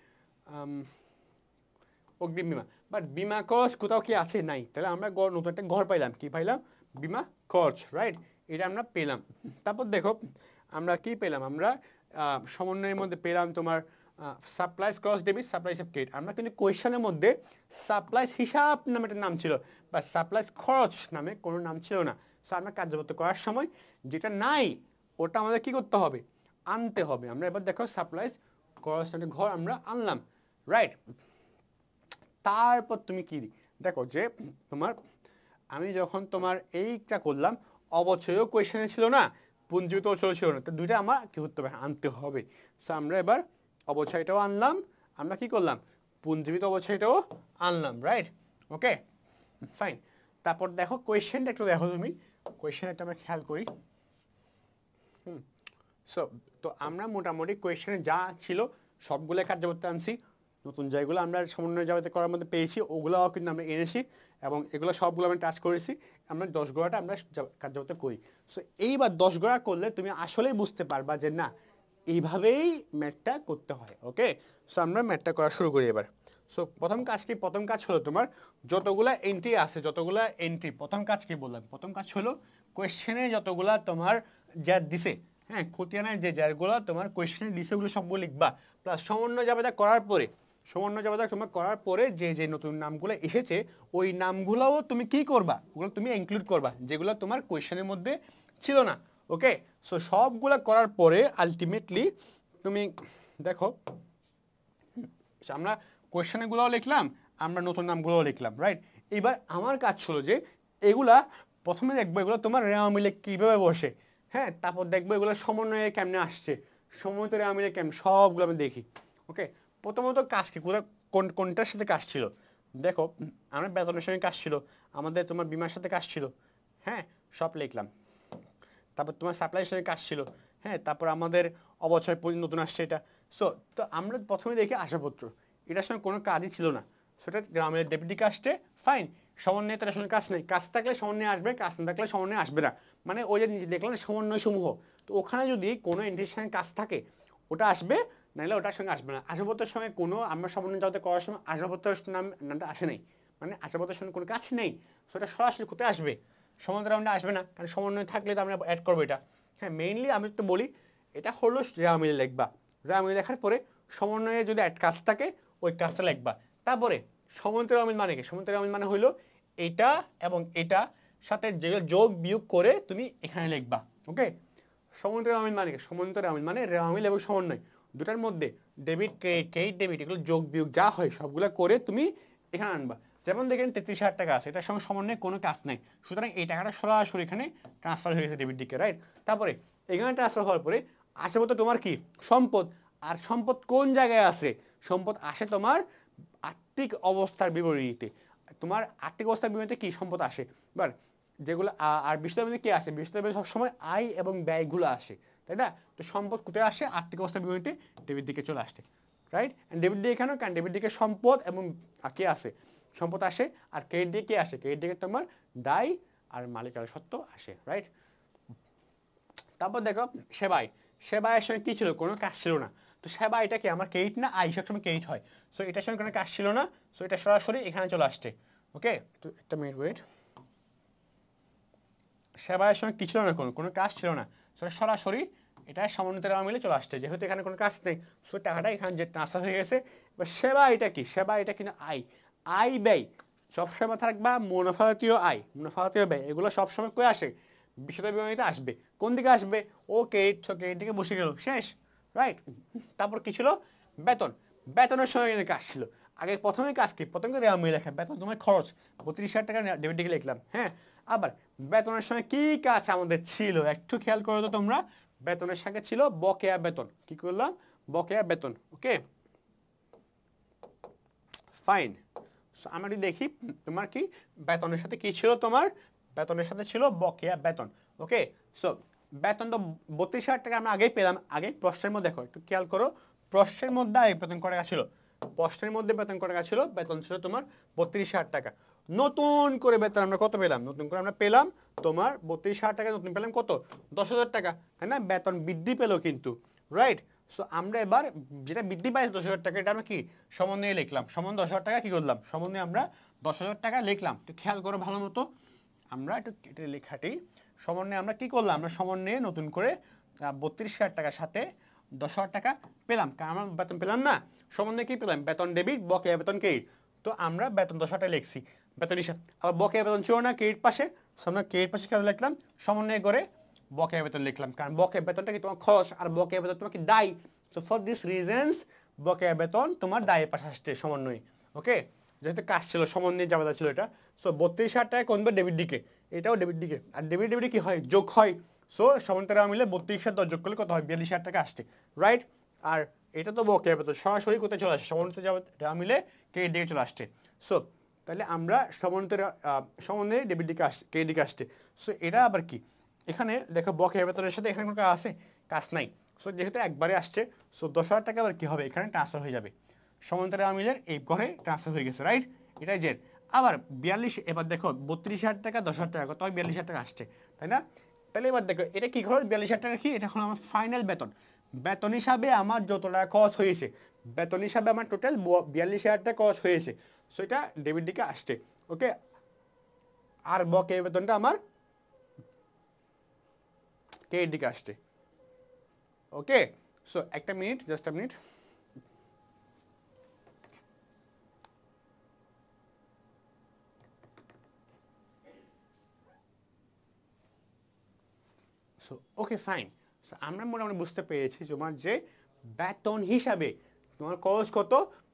অগ্রিম বিমা। বাট বিমা খরচ কোথাও কি আছে, নাই। তাহলে আমরা নতুন একটা ঘর পাইলাম, কি পাইলাম, বিমা খরচ রাইট, এটা আমরা পেলাম। তারপর দেখো আমরা কি পেলাম, আমরা সমন্বয়ের মধ্যে পেলাম তোমার সাপ্লাইজ ক্রস ডেবিট, সাপ্লাইজ হিসাব ক্রেডিট। আমরা কিন্তু কোয়েশ্চেনের মধ্যে সাপ্লাইজ হিসাব নামে একটা নাম ছিল, বা সাপ্লাইজ খরচ নামে কোনো নাম ছিল না। সো আমরা কার্যবদ্ধ করার সময় যেটা নাই ওটা আমাদের কি করতে হবে, আনতে হবে। আমরা এবার দেখো সাপ্লাইজ খরচ ঘর আমরা আনলাম রাইট। তারপর তুমি কি দেখো যে তোমার, আমি যখন তোমার এইটা করলাম, অবচয়ও কোয়েশনে ছিল না, পুঞ্জীবিত অবচয় ছিল না, তো দুইটা আমার কি করতে হবে, আনতে হবে। সো আমরা এবার অবচয়টাও আনলাম, আমরা কি করলাম, পুঞ্জীবিত অবচয়টাও আনলাম রাইট। Okay fine. তারপর দেখো কোয়েশ্চেনটা একটু দেখো তুমি, কোয়েশ্চেন একটা আমরা খেয়াল করি। সো তো আমরা মোটামুটি কোয়েশ্চেনে যা ছিল সবগুলো কার্যবর্তে আনছি, নতুন যেগুলো আমরা সমন্বয় যাতে করার মধ্যে পেয়েছি ওগুলোও কিন্তু আমরা এনেছি, এবং এগুলো সবগুলো আমরা টাচ করেছি। আমরা 10 গোড়াটা আমরা কার্যবর্তে করি। সো এইবার 10 গোড়া করলে তুমি আসলেই বুঝতে পারবা যে না, এইভাবেই ম্যাথটা করতে হয়। ওকে, সো আমরা ম্যাথটা করা শুরু করি এবার। সো প্রথম কাজ কি, প্রথম কাজ হলো তোমার যতগুলা এন্ট্রি আছে, যতগুলা এন্ট্রি, প্রথম কাজ কি বললাম, প্রথম কাজ হলো কোয়েশ্চেনে যতগুলা তোমার যা দিছে, হ্যাঁ খতিয়ানের যে যারগুলো তোমার কোয়েশ্চেনে দিছে ওগুলো সবগুলো লিখবা, প্লাস সমন্বয় জাবেদা করার পরে, সমন্বয় জাবেদা তোমার করার পরে যে যে নতুন নামগুলো এসেছে ওই নামগুলোও তুমি কি করবা, ওগুলো তুমি ইনক্লুড করবা যেগুলো তোমার কোয়েশ্চেনের মধ্যে ছিল না। ওকে, সো সবগুলো করার পরে আলটিমেটলি তুমি দেখো, আমরা কোয়েশ্চেনগুলোও লিখলাম, আমরা নতুন নামগুলোও লিখলাম রাইট। এবার আমার কাজ হলো যে এগুলা প্রথমে দেখবো এগুলো তোমার রেওয়া মিলে কীভাবে বসে, হ্যাঁ তারপর দেখবো এগুলো সমন্বয়ে কেমনে আসছে, সমন্বিত রেওয়া মিলে কেমন, সবগুলো আমি দেখি। ওকে, প্রথমত কাজ কি, কোনটার সাথে কাজ ছিল, দেখো আমরা বেতনের সঙ্গে কাজ ছিল, আমাদের তোমার বিমার সাথে কাজ ছিল, হ্যাঁ সব লিখলাম। তারপর তোমার সাপ্লাইয়ের সঙ্গে কাজ ছিল, হ্যাঁ তারপর আমাদের অবচয় নতুন আসছে এটা। সো তো আমরা প্রথমে দেখি আশাপত্র, এটার সঙ্গে কোনো কাজই ছিল না, সেটা গ্রামের ডেপুটিকে আসছে ফাইন, সমন্বয়ে তার সঙ্গে কাজ নেই, কাজ থাকলে সমন্বয়ে আসবে, কাজ না থাকলে সমন্বয়ে আসবে না। মানে ওই যে নিজে দেখলেন সমন্বয় সমূহ, তো ওখানে যদি কোনো এন্ট্রির সঙ্গে কাজ থাকে ওটা আসবে, নাহলে ওটার সঙ্গে আসবে না। আশাপত্রের সঙ্গে কোনো, আমরা সমন্বয় যাতে করার সময় আশাপত্রের নামটা আসে নাই, মানে আশাপত্রের সঙ্গে কোনো কাজ নেই, সেটা সরাসরি কোথায় আসবে, সমন্বয় রাউন্ডে আসবে না, কারণ সমন্বয় থাকলে তো আমরা অ্যাড করবো এটা। হ্যাঁ মেইনলি আমি একটু বলি, এটা হলো রেওয়া মিলে লিখবা, রেওয়া মিলে লেখার পরে সমন্বয়ে যদি কাজ থাকে ওই কাজটা লিখবা। তারপরে সমান্তরাল অমিল মানে কি, সমান্তরাল অমিল মানে হলো এটা এবং এটা সাথে যেগুলো যোগ বিয়োগ করে তুমি এখানে লিখবা। ওকে, সমান্তরাল অমিল মানে কি, সমান্তরাল অমিল মানে রেওয়া মিল এবং সমন্বয় দুটার মধ্যে ডেবিট ক্রেডিট, ক্রেডিট ডেবিট এগুলো যোগ বিয়োগ যা হয় সবগুলো করে তুমি এখানে আনবা। যেমন দেখেন 33,000 টাকা আছে, এটার সঙ্গে সমন্বয়ে কোনো কাজ নাই, সুতরাং এই টাকাটা সরাসরি এখানে ট্রান্সফার হয়ে গেছে ডেবিট দিকে রাইট। তারপরে এখানে ট্রান্সফার হওয়ার পরে আসে বলতে তোমার কি সম্পদ, আর সম্পদ কোন জায়গায় আছে, সম্পদ আসে তোমার আর্থিক অবস্থার বিবরণীতে, তোমার আর্থিক অবস্থার বিবরণীতে কি সম্পদ আসে। এবার যেগুলো আর বিশ্ববিদ্যালয়ে কি আসে, বিশ্ববিদ্যালয়ে সবসময় আয় এবং ব্যয়গুলো আসে, তাই না। তো সম্পদ কোথায় আসে, আর্থিক অবস্থার বিবরণীতে ডেবিট দিকে চলে আসছে রাইট। ডেবিট দিকে কেন, কারণ ডেবিট দিকে সম্পদ এবং কে আসে, সম্পদ আসে, আর ক্রেডিট দিয়ে কে আসে, ক্রেডিট দিকে তোমার দায় আর মালিকানা সত্ত্ব আসে রাইট। তারপর দেখো সেবাই, সেবাইয়ের সঙ্গে কী ছিল, কোনো কাজ ছিল না, তো সেবা এটা কি আমার ক্রেডিট না, আয় সবসময় ক্রেডিট হয়, সো এটার সঙ্গে কোনো কাজ ছিল না, সো এটা সরাসরি এখানে চলে আসছে। ওকে, তো একটা মিনিট ওয়েট, সেবায়ের সঙ্গে কি ছিল না, কোনো কাজ ছিল না, সরাসরি এটা সমন্বিত আওয়ামী মিলে চলে আসছে, যেহেতু এখানে কোনো কাজ নেই, সো টাকাটা এখানে যে ট্রান্সফার হয়ে গেছে। এবার সেবা এটা কি, সেবা এটা কিন্তু আয় ব্যয় সবসময় থাকবা মুনাফা জাতীয় আয়, মুনাফা জাতীয় ব্যয়, এগুলো সবসময় কই আসে, বিশদ বিবরণীতে আসবে। কোন দিকে আসবে, ও ক্রেডিট দিকে বসে গেল, শেষ, রাইট। তারপর কি ছিল, বেতন, বেতনের সময় কিন্তু কাজ ছিল। আগে প্রথমে কাজ কি, প্রথমে রেওয়ামি লেখা, বেতন তোমার খরচ 32,000 টাকা ডেবিট দিকে লিখলাম, হ্যাঁ। আবার বেতনের সময় কি কাজ আমাদের ছিল একটু খেয়াল করো তো তোমরা, বেতনের সঙ্গে ছিল বকেয়া বেতন, কি করলাম, বকেয়া বেতন, ওকে ফাইন। আমরা যদি দেখি তোমার কি বেতনের সাথে কি ছিল, তোমার বেতনের সাথে ছিল বকেয়া বেতন, ওকে। সো বেতন তো 32,000 টাকা আমরা আগেই পেলাম, আগে প্রশ্নের মধ্যে দেখো একটু খেয়াল করো, প্রশ্নের মধ্যে আগে বেতন করা গেছিল, প্রশ্নের মধ্যে বেতন করা গেছিল, বেতন ছিল তোমার 32,000 টাকা। নতুন করে বেতন আমরা কত পেলাম, নতুন করে আমরা পেলাম তোমার 32,000 টাকা, নতুন পেলাম কত, 10,000 টাকা, তাই না, বেতন বৃদ্ধি পেলো কিন্তু, রাইট। সো আমরা এবার যেটা বৃদ্ধি পাইছে 10,000 টাকা, এটা আমরা কি সমন্বয়ে লিখলাম, সমান 10,000 টাকা কি করলাম, সমন্বয়ে আমরা 10,000 টাকা লিখলাম। একটু খেয়াল করো ভালো মতো, আমরা একটু এটা লেখাটি সমন্বয়ে আমরা কি করলাম, আমরা সমন্বয়ে নতুন করে 32,000 টাকার সাথে 10,000 টাকা পেলাম, কারণ আমরা বেতন পেলাম না, সমন্বয়ে কি পেলাম, বেতন ডেবিট, বকেয়া বেতন ক্রেডিট। তো আমরা বেতন 10,000 টাকা লিখছি বেতন হিসাব, আবার বকেয়া বেতন ছিল না ক্রেডিট পাশে, আমরা ক্রেডিট পাশে খেয়াল লিখলাম, সমন্বয়ে করে বকেয়া বেতন লিখলাম, কারণ বকেয়া বেতনটা কি তোমার খরচ, আর বকেয়া বেতন তোমাকে দায়। সো ফর দিস রিজনস বকেয়া বেতন তোমার দায়ের পাশে আসছে সমন্বয়ে, ওকে। যেহেতু কাজ ছিল সমন্বয়ে যাওয়া ছিল এটা, সো 32,000 টাকা কমবে ডেবিট দিকে, এটাও ডেবিট দিকে, আর ডেবিট ডেবিটে কি হয়, যোগ হয়। সো সমন্বয়টা মিলে 32,000 যোগ করলে কত হয়, 42,000 টাকা আসছে, রাইট। আর এটা তো বকেয়া বেতন সরাসরি কোথায় চলে আসছে, সমন্বিত যাওয়া মিলে ক্রেডিট দিকে চলে আসছে। সো তাহলে আমরা সমন্বয়ে ডেবিট দিকে আসছে, ক্রেডিট দিকে আসছে। সো এটা আবার কি, এখানে দেখো বকেয়া বেতনের সাথে এখানে কোনো কাজ আছে, কাজ নাই। সো যেহেতু একবারে আসছে, সো 10,000 টাকা আবার কি হবে, এখানে ট্রান্সফার হয়ে যাবে, সমন্বিত আমিলের এই ঘরে ট্রান্সফার হয়ে গেছে, রাইট। এটাই জেড। আবার 42, এবার দেখো 32,000 টাকা 10,000 টাকা কত হয়, 42,000 টাকা আসছে, তাই না। তাহলে এবার দেখো এটা কি খরচ, 42,000 টাকা কি, এটা হলো আমার ফাইনাল বেতন, বেতন হিসাবে আমার যত টাকা খরচ হয়েছে, বেতন হিসাবে আমার টোটাল 42,000 টাকা খরচ হয়েছে, সো এটা ডেবিট দিকে আসছে, ওকে। আর বকেয়া বেতনটা আমার ক্রেডিট দিকে আসছে, ওকে। সো একটা minute, just a minute. So okay fine. So আমরা মোটামুটি বুঝতে পেরেছি তোমার যে বেতন হিসাবে তোমার খরচ কত,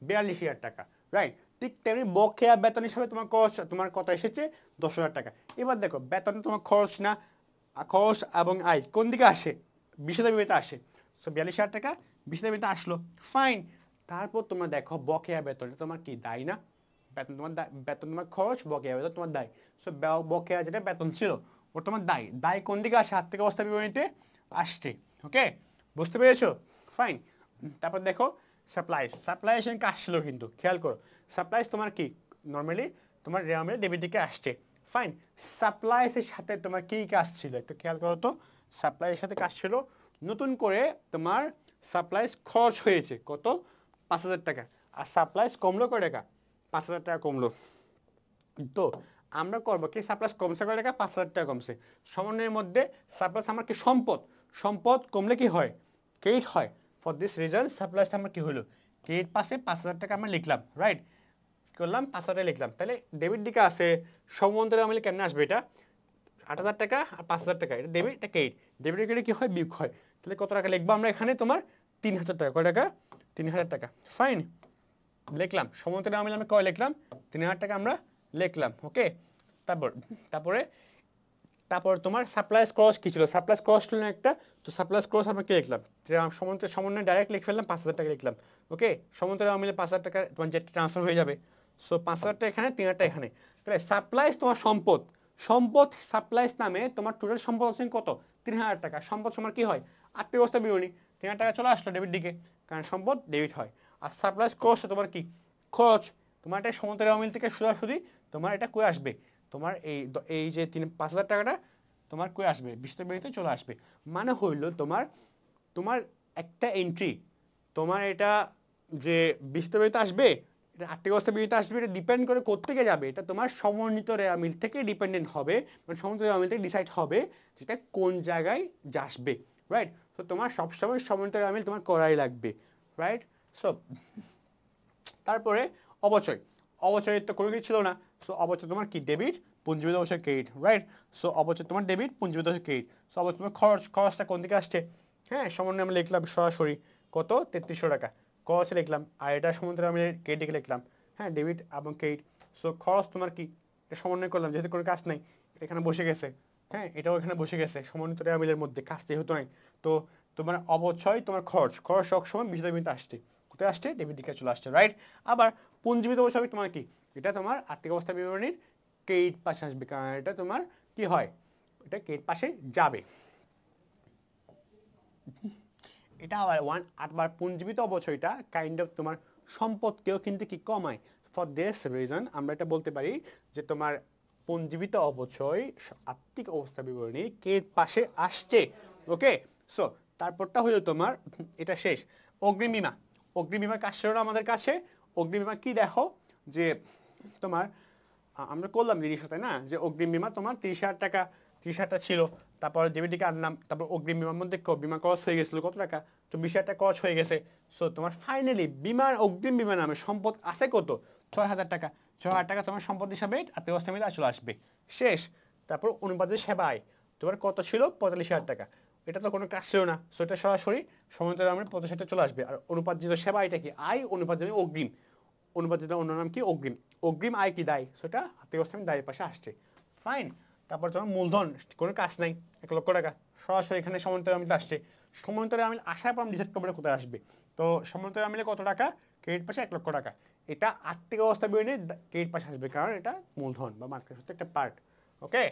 42,000 টাকা, রাইট। ঠিক তেমনি বকেয়া বেতন হিসাবে তোমার খরচ, তোমার কত এসেছে, 10,000 টাকা। এবার দেখো বেতন তোমার খরচ না, খরচ এবং আয় কোন দিকে আসে, বিশদ বিবৃতিতে আসে। সো 42,000 টাকা বিশদ বিবৃতিতে আসলো, ফাইন। তারপর তোমরা দেখো বকেয়া বেতন তোমার কি দায় না, বেতন তোমার বেতন তোমার খরচ, বকেয়া বেতন তোমার দায়। সো বকেয়া যেটা বেতন ছিল ওটা তোমার দায়, দায় কোন দিকে আসে, আর্থিক অবস্থা বিবরণীতে আসছে, ওকে। বুঝতে পেরেছো, ফাইন। তারপর দেখো সাপ্লাইজ, সাপ্লাইজ কাজ ছিল কিন্তু খেয়াল করো, সাপ্লাইজ তোমার কি নর্মালি তোমার রেয়ামে ডেবিট দিকে আসছে, ফাইন। সাপ্লাইজের সাথে তোমার কী কাজ ছিল একটু খেয়াল করো তো, সাপ্লাইয়ের সাথে কাজ ছিল নতুন করে তোমার সাপ্লাইজ খরচ হয়েছে কত, 5,000 টাকা, আর সাপ্লাইজ কমলো কয় টাকা, 5,000 টাকা কমলো। তো আমরা করবো কি, সাপ্লাইজ কমছে কয় টাকা, 5,000 টাকা কমছে, সমন্বয়ের মধ্যে সাপ্লাইজ আমার কি সম্পদ, সম্পদ কমলে কি হয়, ক্রেডিট হয়। ফর দিস রিজন সাপ্লাইজ আমার কি হলো, ক্রেডিট পাশে 5,000 টাকা আমরা লিখলাম, রাইট। করলাম 5,000 টাকা লিখলাম, তাহলে ডেবিট দিকে আছে সমন্বয় আমি কেমনে আসবে, এটা 8,000 টাকা আর 5,000 টাকা, এটা ডেবিট, এটা ক্রেডিট, ডেবিট ক্রেডিট কি হয়, বিয়োগ হয়। তাহলে কত টাকা লিখবো আমরা এখানে, তোমার 3,000 টাকা, কয় টাকা, 3,000 টাকা, ফাইন লিখলাম। সমন্বয় আমি কয় লিখলাম, 3,000 টাকা আমরা লিখলাম, ওকে। তারপরে তারপর তোমার সাপ্লাইজ ক্রস কী ছিল, সাপ্লাইজ ক্রস ছিল একটা, তো সাপ্লাইজ ক্রস আমরা কি লিখলাম, সমন্বয় ডাইরেক্ট লিখে ফেললাম, 5,000 টাকা লিখলাম, ওকে। সমন্বয় মিলে 5,000 টাকা তোমার যেটা ট্রান্সফার হয়ে যাবে। সো 5,000 টাকা এখানে, 3,000 টাকা এখানে। তাহলে সাপ্লাইজ তোমার সম্পদ, সম্পদ সাপ্লাইজ নামে তোমার টোটাল সম্পদ আছে কত, 3,000 টাকা। সম্পদ তোমার কি হয়, আর্থিক অবস্থা বিবরণী, 3,000 টাকা চলে আসলো ডেবিট দিকে, কারণ সম্পদ ডেবিট হয়। আর সাপ্লাইজ ক্রস তোমার কি খরচ, তোমার এটা সমন্বয় মিল থেকে সোজাসুজি তোমার এটা কই আসবে, তোমার এই যে 5,000 টাকাটা তোমার কই আসবে, বিশদ বিবরণীতে চলে আসবে। মানে হইল তোমার একটা এন্ট্রি, তোমার এটা যে বিশদ বিবরণীতে আসবে, এটা আর্থিক অবস্থা বিবরণীতে আসবে, এটা ডিপেন্ড করে কোত্থেকে যাবে, এটা তোমার সমন্বিত রেওয়া মিল থেকে ডিপেন্ডেন্ট হবে, মানে সমন্বিত রেওয়া মিল থেকে ডিসাইড হবে যেটা কোন জায়গায় আসবে, রাইট? সো তোমার সবসময় সমন্বিত রেওয়া মিল তোমার করাই লাগবে, রাইট? সো তারপরে অবচয়, অবচয়ের তো কোনো কিছু ছিল না, সো অবচয় তোমার কি ডেবিট, পুঞ্জীবিত অবচয় ক্রেডিট, রাইট? সো অবচয় তোমার ডেবিট, পুঞ্জীবিত অবচয় ক্রেডিট। সো অবচয় তোমার খরচটা কোন দিকে আসছে, হ্যাঁ সমন্বয়ে আমি লিখলাম সরাসরি কত 3300 টাকা খরচ লিখলাম, আর এটা সমন্বয়ে আমি ক্রেডিটে লিখলাম, হ্যাঁ ডেবিট এবং ক্রেডিট। সো খরচ তোমার কি, এটা সমন্বয় করলাম যেহেতু কোনো কাজ নাই, এটা এখানে বসে গেছে, হ্যাঁ এটাও এখানে বসে গেছে সমন্বিত রেওয়া মিলের মধ্যে, কাজ যেহেতু নাই। তো তোমার অবচয় তোমার খরচ সবসময় বিশদ বিন্দুতে আসছে, কোথায় আসছে ডেবিট দিকে চলে আসছে, রাইট? আবার পুঞ্জীবিত অবচয় তোমার কি, এটা তোমার আর্থিক অবস্থা বিবরণীর ক্রেডিট পাশে আসবে, কারণ এটা তোমার কি হয়, এটা ক্রেডিট পাশে যাবে। এটা আবার পুঞ্জীবিত অবচয়টা কাইন্ড অফ তোমার সম্পদকেও কিন্তু কি কমায়। ফর দিস রিজন আমরা এটা বলতে পারি যে তোমার পুঞ্জীবিত অবচয় আর্থিক অবস্থা বিবরণী ক্রেডিট পাশে আসছে, ওকে? সো তারপরটা হলো তোমার, এটা শেষ, অগ্রিম বীমা। অগ্রিম বীমার কাজ ছিল না আমাদের কাছে। অগ্রিম বীমা কি দেখো, যে তোমার আমরা করলাম জিনিসটা, তাই না? যে অগ্রিম বীমা তোমার 30,000 টাকা, 30,000 ছিল, তারপর ডেবিটকে আনলাম, তারপর অগ্রিম বীমার মধ্যে বিমা খরচ হয়ে গেছিলো কত টাকা, 24,000 টাকা খরচ হয়ে গেছে। সো তোমার ফাইনালি বিমার অগ্রিম বীমা নামে সম্পদ আছে কত, 6,000 টাকা। 6,000 টাকা তোমার সম্পদ হিসাবে আর্থিক অবস্থা মিলে চলে আসবে, শেষ। তারপর অনুপাতের সেবায় তোমার কত ছিল, 45,000 টাকা। এটা তো কোনো কাজ ছিল না, সো এটা সরাসরি সমন্বিত আমরা 45,000 চলে আসবে। আর অনুপাত যেটা সেবা, এটা কি আয়, অনুপাত যেটা অগ্রিম, অনুপাত যেটা অন্য নাম কি অগ্রিম, অগ্রিম আয় কি দায়, সেটা আর্থিক অবস্থা দায়ের পাশে আসছে, ফাইন। তারপর তোমার মূলধন, কোনো কাজ নাই, 1 লক্ষ টাকা, সরাসরি এখানে সমান্তরাল আমিল আসছে। সমান্তরাল আমিল আসার পর আমি ডিসাইড করবো কোথায় আসবে। তো সমান্তরাল আমিলে কত টাকা, ক্রেডিট পাশে 1 লক্ষ টাকা, এটা আর্থিক অবস্থা বিবরণী ক্রেডিট পাশে আসবে, কারণ এটা মূলধন বা মার্কেট সত্ত্বের একটা পার্ট, ওকে?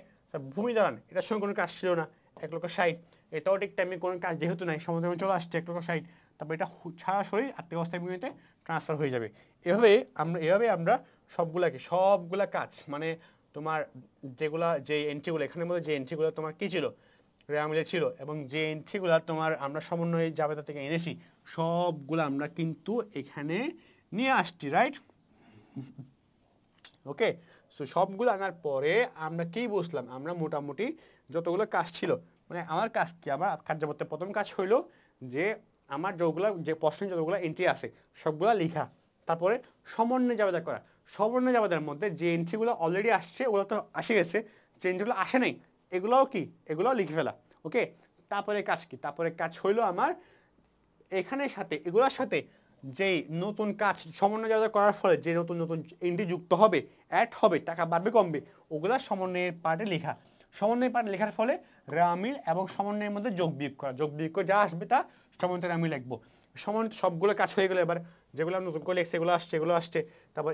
ভূমি দাঁড়ান, এটার সঙ্গে কোনো কাজ ছিল না, 1,60,000, এটাও ঠিক টাইমে কোনো কাজ যেহেতু নাই, সমান্তরাল চলে আসছে 1,60,000, তারপর এটা সরাসরি আর্থিক অবস্থা বিবরণীতে ট্রান্সফার হয়ে যাবে। এভাবে আমরা সবগুলা কাজ, মানে তোমার যে এন্ট্রিগুলো এখানের মধ্যে, যে এন্ট্রিগুলো তোমার কী ছিল, রেওয়া মিলে ছিল, এবং যে এন্ট্রিগুলো তোমার আমরা সমন্বয় জাবেদা থেকে এনেছি, সবগুলো আমরা কিন্তু এখানে নিয়ে আসছি, রাইট? ওকে, সো সবগুলো আনার পরে আমরা কি বুঝলাম, আমরা মোটামুটি যতগুলো কাজ ছিল, মানে আমার কাজ কি, আমার কার্যপত্রের প্রথম কাজ হইলো যে আমার যে প্রশ্নে যতগুলো এন্ট্রি আছে সবগুলো লেখা, তারপরে সমন্বয় জাবেদা করা। সমন্বয় জাবেদার মধ্যে যে এন্ট্রিগুলো অলরেডি আসছে ওগুলো তো আসে গেছে, যে এন্ট্রিগুলো আসে নাই এগুলোও লিখে ফেলা, ওকে? তারপরে কাজ কি, তারপরে কাজ হইলো আমার এখানের সাথে এগুলোর সাথে যেই নতুন কাজ সমন্বয় জাবেদা করার ফলে যে নতুন নতুন এন্ট্রি যুক্ত হবে, অ্যাড হবে, টাকা বাড়বে কমবে, ওগুলা সমন্বয়ের পার্টে লেখা। সমন্বয় পার্ট লেখার ফলে রেওয়া মিল এবং সমন্বয়ের মধ্যে যোগ বিয়োগ করে যা আসবে তা সমন্বিত রেওয়া মিল লিখবো। সমন্বিত সবগুলো কাজ হয়ে গেলে এবার যেগুলো নতুন করে লিখছে এগুলো আসছে, তারপর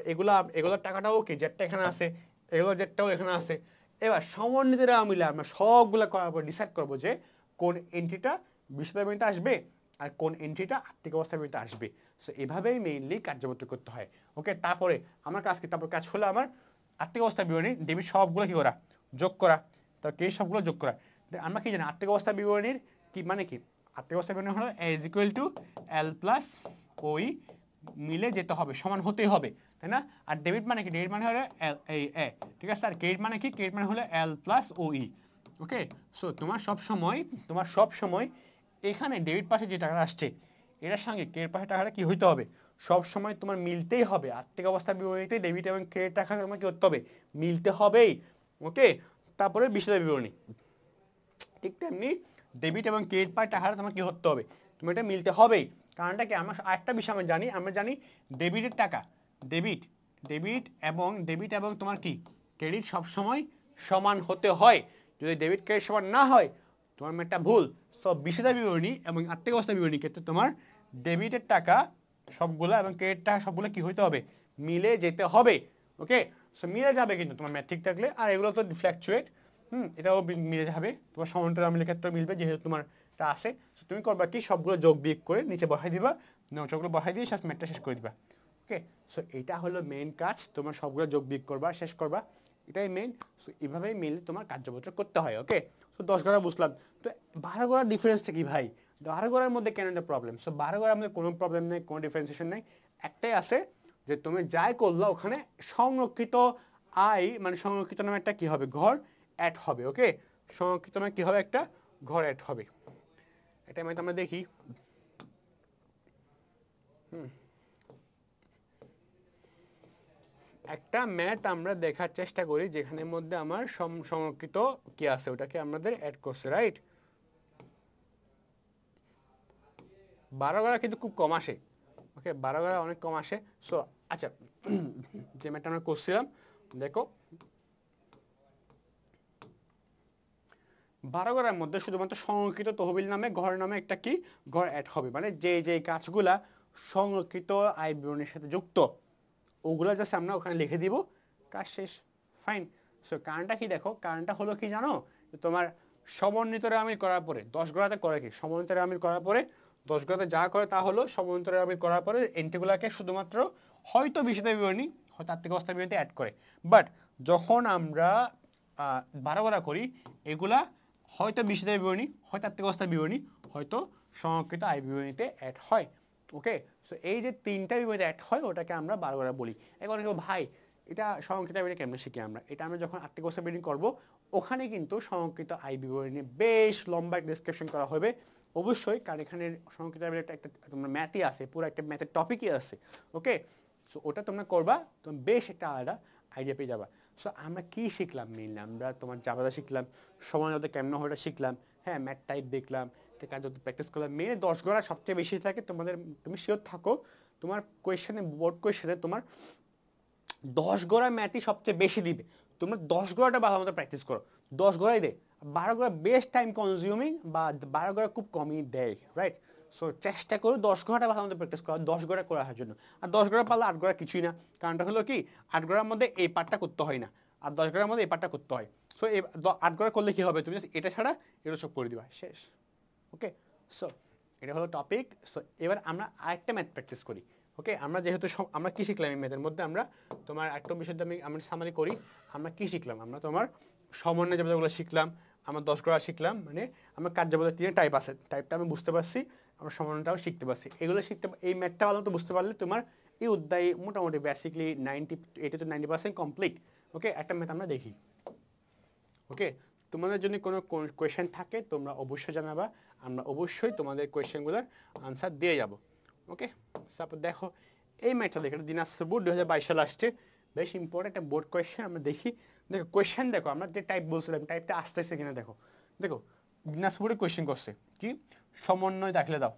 এগুলোর টাকাটাও কি, যেটা এখানে আছে এগুলোর যেটাও এখানে আছে। এবার সমন্বিত রেওয়া মিলে আমরা সবগুলো করার পর ডিসাইড করবো যে কোন এন্ট্রিটা বিশদ বিবরণীতে আসবে আর কোন এন্ট্রিটা আর্থিক অবস্থা বিবরণীতে আসবে। সো এভাবেই মেইনলি কার্যপত্র করতে হয়, ওকে? তারপরে আমার কাজ কি, তারপর কাজ হলো আমার আর্থিক অবস্থা বিবরণী ডেবিট সবগুলো কি করা, যোগ করা, তারপর ক্রেডিট সবগুলো যোগ করা। আমরা কি জানি আর্থিক অবস্থা বিবরণীর কি মানে কি, আর্থিক অবস্থা বিবরণী হলো A is equal to L plus ওই, মিলে যেতে হবে, সমান হতেই হবে, তাই না? আর ডেবিট মানে কি, ডেবিট মানে হলো এল এ, ঠিক আছে? আর ক্রেডিট মানে কি, ক্রেডিট মানে হলো এল প্লাস ও ই, ওকে? সো তোমার সব সময় এখানে ডেবিট পাশে যে টাকাটা আসছে এটার সঙ্গে ক্রেডিট পাশে টাকাটা কি হইতে হবে, সব সময় তোমার মিলতেই হবে। আর্থিক অবস্থা বিবরণীতে ডেবিট এবং ক্রেডিট টাকা তোমার কি করতে হবে, মিলতে হবেই, ওকে? তারপরে বিশদ বিবরণী ঠিক তেমনি ডেবিট এবং ক্রেডিট পার টাকাটা তোমার কি করতে হবে, তুমি এটা মিলতে হবেই। কারণটা কি, আমরা আরেকটা বিষয় আমরা জানি ডেবিটের টাকা, ডেবিট এবং তোমার কি ক্রেডিট সবসময় সমান হতে হয়। যদি ডেবিট ক্রেডিট সমান না হয় তোমার একটা ভুল। সব বিশদ বিবরণী এবং আর্থিক অবস্থা বিবরণী ক্ষেত্রে তোমার ডেবিটের টাকা সবগুলো এবং ক্রেডিট টাকা সবগুলো কি হইতে হবে, মিলে যেতে হবে, ওকে? সো মিলে যাবে কিন্তু তোমার ম্যাথ ঠিক থাকলে, আর এগুলো তো ফ্ল্যাকচুয়েট, এটাও মিলে যাবে, তোমার সমান্তরাল আমিলের ক্ষেত্রে মিলবে যেহেতু তোমার এটা আছে। সো তুমি করবা কি, সবগুলো যোগ বিয়োগ করে নিচে বসাই দিবা, সবগুলো বসাই দিয়ে ম্যাথটা শেষ করে দিবা, ওকে? সো এটা হলো মেইন কাজ, তোমার সবগুলো যোগ বিয়োগ করবা, শেষ করবা, এটাই মেইন। সো এইভাবেই মেইনলি তোমার কার্যপত্র করতে হয়, ওকে? সো 10 গড়া বুঝলাম, তো 12 গড়ার ডিফারেন্সটা কি ভাই, 12 গড়ার মধ্যে কেন একটা প্রবলেম? সো 12 গড়ার মধ্যে কোনো প্রবলেম নেই, কোনো ডিফারেন্সিয়েশন নেই, একটাই আছে, যে তুমি যাই করলো ওখানে সংরক্ষিত আয় মানে সংরক্ষিত নামে একটা কি হবে ঘর অ্যাড হবে ওকে সংরক্ষিত নামে কি হবে একটা ঘর অ্যাড হবে এটা আমরা দেখি একটা ম্যাথ আমরা দেখার চেষ্টা করি যেখানের মধ্যে আমার সংরক্ষিত কি আছে ওটাকে আমাদের অ্যাড করছে রাইট 12 গড়া কিন্তু খুব কম আসে ওকে 12 গড়া অনেক কম আসে সো আচ্ছা যে ম্যাথটা আমরা করছিলাম দেখো 12 গড়ার মধ্যে শুধুমাত্র সংরক্ষিত তহবিল নামে ঘর নামে একটা কি ঘর অ্যাড হবে মানে যে কাজগুলা সংরক্ষিত আয় বিবরণীর সাথে যুক্ত ওগুলো জাস্ট আমরা ওখানে লিখে দিব কাজ শেষ ফাইন সো কারণটা কি দেখো কারণটা হলো কি জানো তোমার সমন্বিত আমিল করার পরে 10 গড়াতে করে কি সমন্বিত আমিল করার পরে 10 গড়াতে যা করে তা হলো সমন্বিত আমিল করার পরে এন্ট্রিগুলোকে শুধুমাত্র হয়তো বিশদ বিবরণী হয়তো আর্থিক অবস্থা বিবরণীতে অ্যাড করে বাট যখন আমরা 12 গড়া করি এগুলা হয়তো বিশদ বিবরণী হয়তো আর্থিক অবস্থা বিবরণী হয়তো সংরক্ষিত আয় বিবরণীতে অ্যাড হয় ওকে সো এই যে তিনটা বিবরণীতে অ্যাড হয় ওটাকে আমরা 12 গড়া বলি এখন ভাই এটা সংরক্ষিত আয় বিবরণী কেমনে শিখি আমরা এটা আমরা যখন আর্থিক অবস্থা বিবরণী করবো ওখানে কিন্তু সংরক্ষিত আয় বিবরণী বেশ লম্বা ডেসক্রিপশন করা হবে অবশ্যই কারণ এখানে সংরক্ষিত আয় বিবরণী একটা তোমরা ম্যাথই আছে পুরো একটা ম্যাথের টপিকই আছে ওকে সো ওটা তোমরা করবা তুমি বেশ একটা আলাদা আইডিয়া পেয়ে যাবা সো আমরা কি শিখলাম মেইনলি আমরা তোমার জাভাটা শিখলাম সময় যাতে কেমন হয় ওটা শিখলাম হ্যাঁ ম্যাথ টাইপ দেখলাম কাজ যদি প্র্যাকটিস করলাম মেনে 10 গড়া সবচেয়ে বেশি থাকে তোমাদের তুমি শিওর থাকো তোমার কোয়েশ্চেনে বোর্ড কোয়েশ্চেনে তোমার 10 গড়া ম্যাথই সবচেয়ে বেশি দিবে তোমরা 10 গড়াটা ভালো মতো প্র্যাকটিস করো 10 গড়াই দে 12 গড়া বেস্ট টাইম কনজিউমিং বা 12 গড়া খুব কমই দেয় রাইট সো চেষ্টা করো 10 গড়াটা ভালো মতো প্র্যাকটিস করা 10 গড়া করার জন্য আর 10 গড়া পারলে 8 গড়া কিছুই না কারণটা হলো কি 8 গড়ার মধ্যে এই পার্টটা করতে হয় না আর 10 গড়ার মধ্যে এই পার্টটা করতে হয় সো এই 8 গড়া করলে কি হবে তুমি এটা ছাড়া এগুলো সব করে দিবা শেষ ওকে সো এটা হলো টপিক সো এবার আমরা আরেকটা ম্যাথ প্র্যাকটিস করি ওকে আমরা যেহেতু আমরা কি শিখলাম এই ম্যাথের মধ্যে আমরা তোমার একটা বিষয় আমি সামারি করি আমরা কি শিখলাম আমরা তোমার সমন্বয় জাবেদাগুলো শিখলাম আমরা 10 গড়া শিখলাম মানে আমরা কাজ জাবেদার 3 টাইপ আছে টাইপটা আমি বুঝতে পারছি আমরা সমন্বয়টাও শিখতে পারছি এগুলো শিখতে এই ম্যাথটা ভালো মতো বুঝতে পারলে তোমার এই অধ্যায় মোটামুটি বেসিক্যালি 80 to 90% কমপ্লিট ওকে একটা ম্যাথ আমরা দেখি ওকে তোমাদের যদি কোনো কোয়েশ্চেন থাকে তোমরা অবশ্যই জানাবা আমরা অবশ্যই তোমাদের কোয়েশ্চেনগুলোর আনসার দিয়ে যাব ওকে তারপর দেখো এই ম্যাথটা দেখো দিনাজপুর বোর্ড 2022 সালে আসছে বেশ ইম্পর্টেন্ট একটা বোর্ড কোয়েশ্চেন আমরা দেখি দেখো কোয়েশ্চেন দেখো আমরা যে টাইপ বলছিলাম টাইপটা আসতেছে কিনা দেখো দেখো দিনাজপুরে কোয়েশ্চেন করছে কি সমন্বয় দাখিলে দাও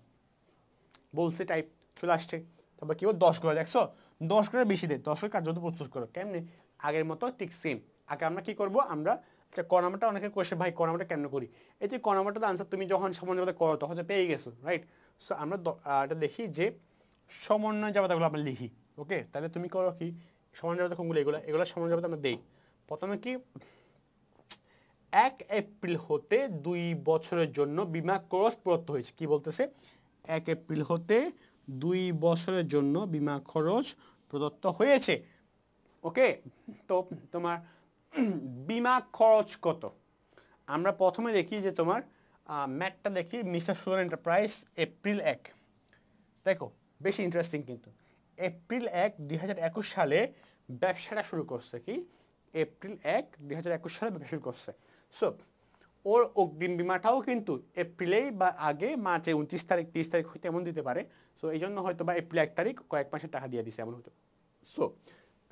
বলছে টাইপ চলে আসছে তারপর কি বল 10 গড়া দেখছো 10 গড়া বেশি দেয় 10 কাজ যদি প্রস্তুত করো কেমনে আগের মতো ঠিক সেম আগে আমরা কি করব আমরা আচ্ছা ক নাম্বারটা অনেকে কোয়েশ্চেন ভাই ক নাম্বারটা কেন করি এই যে ক নাম্বারটা আনসার তুমি যখন সমন্বয় করো তখন তো পেয়ে গেছো রাইট সো আমরা এটা দেখি যে সমন্বয় জাবেদাগুলো আমরা লিখি ওকে তাহলে তুমি করো কি সমন্বয় জাবেদা কোনগুলো এগুলো সমন্বয় জাবেদা আমরা দেই প্রথমে কি 1 এপ্রিল হতে 2 বছরের জন্য বীমা খরচ প্রদত্ত হয়েছে কি বলতেছে 1 এপ্রিল হতে 2 বছরের জন্য বীমা খরচ প্রদত্ত হয়েছে ওকে তো তোমার বীমা খরচ কত আমরা প্রথমে দেখি যে তোমার ম্যাথটা দেখি মিস্টার সুগার এন্টারপ্রাইজ এপ্রিল 1 দেখো বেশি ইন্টারেস্টিং কিন্তু এপ্রিল 1 2021 সালে ব্যবসাটা শুরু করছে কি এপ্রিল 1 2021 সালে ব্যবসা শুরু করছে সো ওর অগ্রিম বীমাটাও কিন্তু এপ্রিলেই বা আগে মার্চে 29 তারিখ 30 তারিখ হইতে এমন দিতে পারে সো এই জন্য হয়তো বা এপ্রিল 1 তারিখ কয়েক মাসের টাকা দিয়ে দিছে এমন হতে সো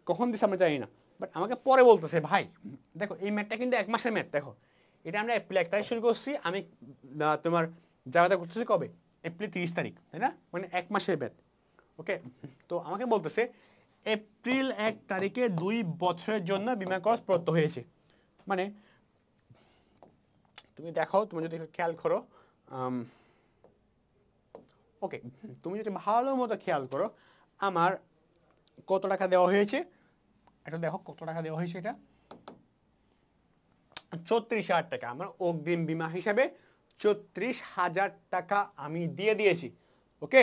কখন দিছে আমরা জানি না বাট আমাকে পরে বলতেছে ভাই দেখো এই ম্যাথটা কিন্তু 1 মাসের ম্যাথ দেখো এটা আমরা এপ্রিল 1 তারিখ শুরু করছি আমি তোমার জায়গাটা করতেছি কবে এপ্রিল 30 তারিখ তাই না মানে 1 মাসের ম্যাথ ওকে তো আমাকে বলতেছে এপ্রিল 1 তারিখে 2 বছরের জন্য বীমা খরচ প্রদত্ত হয়েছে মানে তুমি দেখো তুমি যদি খেয়াল করো ওকে তুমি যদি ভালো মতো খেয়াল করো আমার কত টাকা দেওয়া হয়েছে এটা দেখো কত টাকা দেওয়া হয়েছে এটা 34,000 টাকা আমার অগ্রিম বীমা হিসাবে 34,000 টাকা আমি দিয়ে দিয়েছি ওকে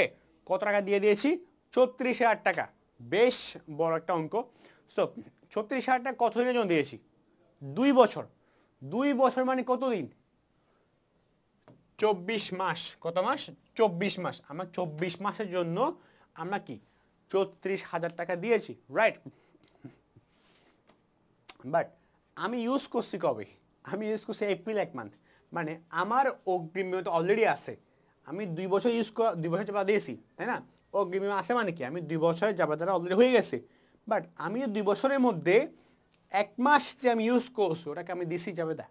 কত টাকা দিয়ে দিয়েছি 34,000 টাকা বেশ বড় একটা অঙ্ক সো 34,000 টাকা কত দিনের জন্য দিয়েছি 2 বছর 2 বছর মানে কত দিন 24 মাস কত মাস 24 মাস আমার 24 মাসের জন্য আমরা কি 34,000 টাকা দিয়েছি, রাইট? বাট আমি ইউজ করছি কবে? আমি ইউজ করছি এপ্রিল 1 মান্থ, মানে আমার অগ্রিম বিমা তো অলরেডি আছে। আমি 2 বছর ইউজ করা, 2 বছর যাবা দিয়েছি, তাই না? অগ্রিম বিমা আছে মানে কি আমি 2 বছরের যাবা দ্বারা অলরেডি হয়ে গেছে। বাট আমি 2 বছরের মধ্যে 1 মাস যে আমি ইউজ করছি ওটাকে আমি দিছি যাবে দা,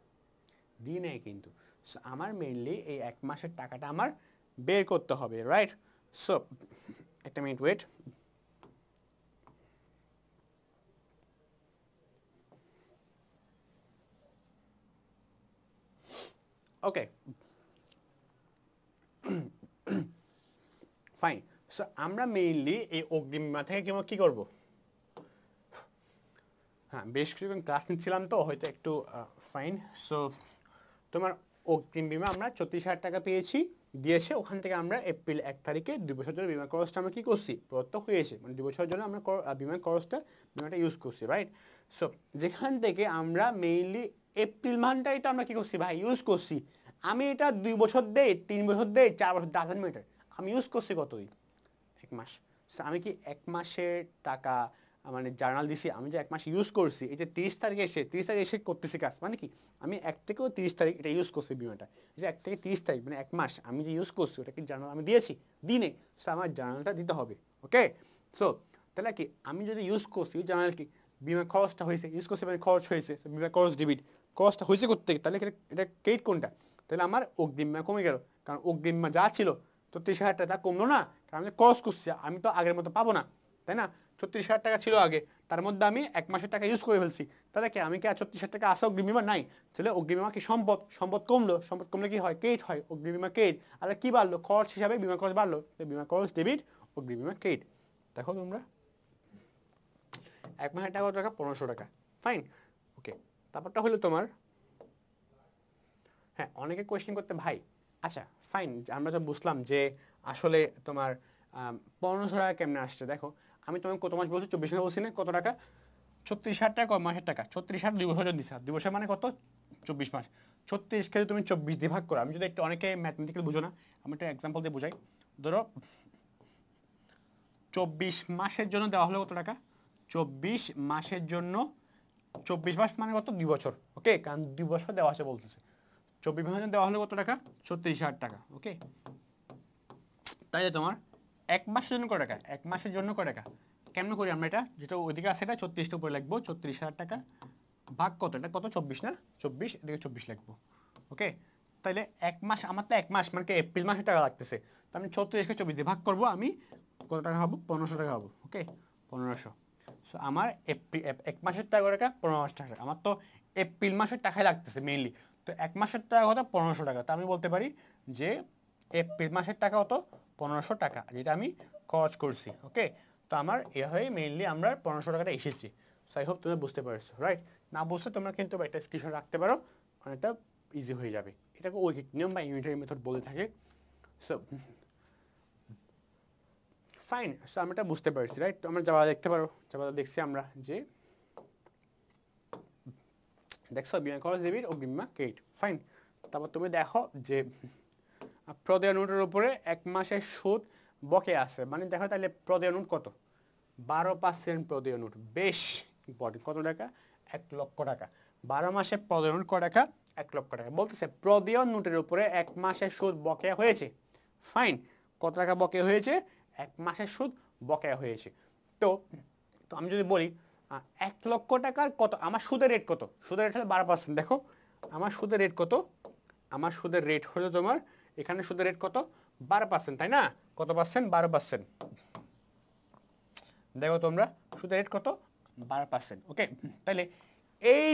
দিই নাই কিন্তু। সো আমার মেইনলি এই 1 মাসের টাকাটা আমার বের করতে হবে, রাইট? সো একটা মিনিট ওয়েট। ওকে, ফাইন। সো আমরা মেইনলি এই অগ্রিম বিমা থেকে কি করব? হ্যাঁ, বেশ কিছুক্ষণ ক্লাস নিচ্ছিলাম তো হয়তো একটু ফাইন। সো তোমার অগ্রিম বিমা আমরা 34,000 টাকা পেয়েছি, দিয়েছে। ওখান থেকে আমরা এপ্রিল 1 তারিখে 2 বছর জন্য বিমা খরচটা আমরা কী করছি? প্রদত্ত হয়েছে, মানে 2 বছরের জন্য আমরা বিমা খরচটা বিমাটা ইউজ করছি, রাইট? সো যেখান থেকে আমরা মেইনলি এপ্রিল মান্থটা এটা আমরা কী করছি ভাই? ইউজ করছি। আমি এটা 2 বছর দেই, 3 বছর দেই, 4 বছর, ডাজেন্ট ম্যাটার। আমি ইউজ করছি কতই? 1 মাস। সো আমি কি 1 মাসের টাকা মানে জার্নাল দিছি, আমি যে 1 মাস ইউজ করছি, এই যে 30 তারিখে এসে করতেছি কাজ, মানে কি আমি 1 থেকেও 30 তারিখ এটা ইউজ করছি বিমাটা। যে 1 থেকে 30 তারিখ মানে 1 মাস আমি যে ইউজ করছি ওটা কি জার্নাল আমি দিয়েছি? দিনে। সো আমার জার্নালটা দিতে হবে, ওকে? সো তাহলে কি আমি যদি ইউজ করছি জার্নাল কি বিমা খরচটা হয়েছে, ইউজ করছি মানে খরচ হয়েছে, বিমা খরচ ডেবিট, খরচটা হয়েছে করতে, তাহলে এটা ক্রেডিট কোনটা? তাহলে আমার অগ্রিম বিমা কমে গেল, কারণ অগ্রিম বিমা যা ছিল 34,000 টাকা কমলো না, কারণ আমি খরচ করছি, আমি তো আগের মতো পাবো না, তাই না? 34,000 টাকা ছিল আগে, তার মধ্যে আমি 1 মাসের টাকা ইউজ করে ফেলছি, তাহলে কি আমি কি আর 34,000 টাকা আসে অগ্রিম বিমা নাই? তাহলে অগ্রিম বিমা কি সম্পদ কমলো, সম্পদ কমলে কি হয়? ক্রেডিট হয়, অগ্রিম বিমা ক্রেডিট। আর কি বাড়লো? খরচ হিসাবে বিমা খরচ বাড়লো, বিমা খরচ ডেবিট, অগ্রিম বিমা ক্রেডিট। দেখো তোমরা 1 মাসের টাকা কত টাকা? 1500 টাকা, ফাইন। ওকে, তারপরটা হলো তোমার, হ্যাঁ অনেকে কোয়েশ্চেন করতে ভাই, আচ্ছা ফাইন, আমরা তো বুঝলাম যে আসলে তোমার 1500 টাকা কেমনে আসছে। দেখো আমি তোমাকে কত মাস বলছি? 24 মাস বলছি না? কত টাকা? 36,000 টাকা কয় মাসের টাকা? 36,000 2 বছরের দিছে, 2 বছর মানে কত? 24 মাস। 36 কে তুমি 24 দিয়ে ভাগ করো। আমি যদি একটু, অনেকে ম্যাথমেটিক্যাল বুঝো না, আমি একটা এক্সাম্পল দিয়ে বুঝাই। ধরো 24 মাসের জন্য দেওয়া হলো কত টাকা? 24 মাসের জন্য, 24 মাস মানে কত? 2 বছর, ওকে? কারণ 2 বছর দেওয়া আছে বলতেছে। 24 মাসের জন্য দেওয়া হলো কত টাকা? 36,000 টাকা, ওকে? তাইলে তোমার 1 মাসের জন্য কত টাকা? 1 মাসের জন্য কত টাকা? কেমন করি আমরা এটা? যেটা ওইদিকে আছে এটা 36টা উপরে লিখবো, 36,000 টাকা ভাগ কত? এটা কত? 24 না? 24, এদিকে 24 লিখবো, ওকে? তাইলে 1 মাস, আমার তো 1 মাস মানে কি এপ্রিল মাসের টাকা লাগতেছে, তো আমি 36কে 24 দিয়ে ভাগ করবো, আমি কত টাকা হবো? 1500 টাকা হবো, ওকে? 1500। সো আমার 1 মাসের টাকা কত টাকা? 15 টাকা। আমার তো এপ্রিল মাসের টাকাই লাগতেছে মেইনলি, তো 1 মাসের টাকা কত? 1500 টাকা। তো আমি বলতে পারি যে এপ্রিল মাসের টাকা কত? 1500 টাকা, যেটা আমি খরচ করছি, ওকে? তো আমার এভাবে মেইনলি আমরা 1500 টাকাটা এসেছি। সো আই হোপ তুমি বুঝতে পারছো, রাইট? না বুঝতে তোমরা কিন্তু একটা স্ক্রিনশট রাখতে পারো, অনেকটা ইজি হয়ে যাবে। এটাকে ঐকিক নিয়ম বা ইউনিটারি মেথড বলে থাকে। সো ফাইন, সো আমরা এটা বুঝতে পারছি, রাইট? তো আমরা যাওয়া দেখতে পারো, যাওয়া দেখছি আমরা যে দেখছো বিমা খরচ ডেবিট ও বিমা ক্রেডিট, ফাইন। তারপর তুমি দেখো যে প্রদেয় নোটের উপরে 1 মাসের সুদ বকে আছে, মানে দেখো তাহলে প্রদেয় নোট কত? 12% প্রদেয় নোট, বেশ ইম্পর্টেন্ট। কত টাকা? 1 লক্ষ টাকা। 12 মাসে প্রদেয় নোট কত টাকা? 1 লক্ষ টাকা। বলতেছে প্রদেয় নোটের উপরে 1 মাসের সুদ বকেয়া হয়েছে, ফাইন। কত টাকা বকেয়া হয়েছে? 1 মাসের সুদ বকেয়া হয়েছে। তো তো আমি যদি বলি 1 লক্ষ টাকার কত, আমার সুদের রেট কত? সুদের রেট হলো 12%। দেখো আমার সুদের রেট কত? আমার সুদের রেট হলো তোমার, এখানে সুদের রেট কত? 12%, তাই না? কত পার্সেন্ট? 12%। দেখো তোমরা সুদের রেট কত? 12%, ওকে? তাহলে এই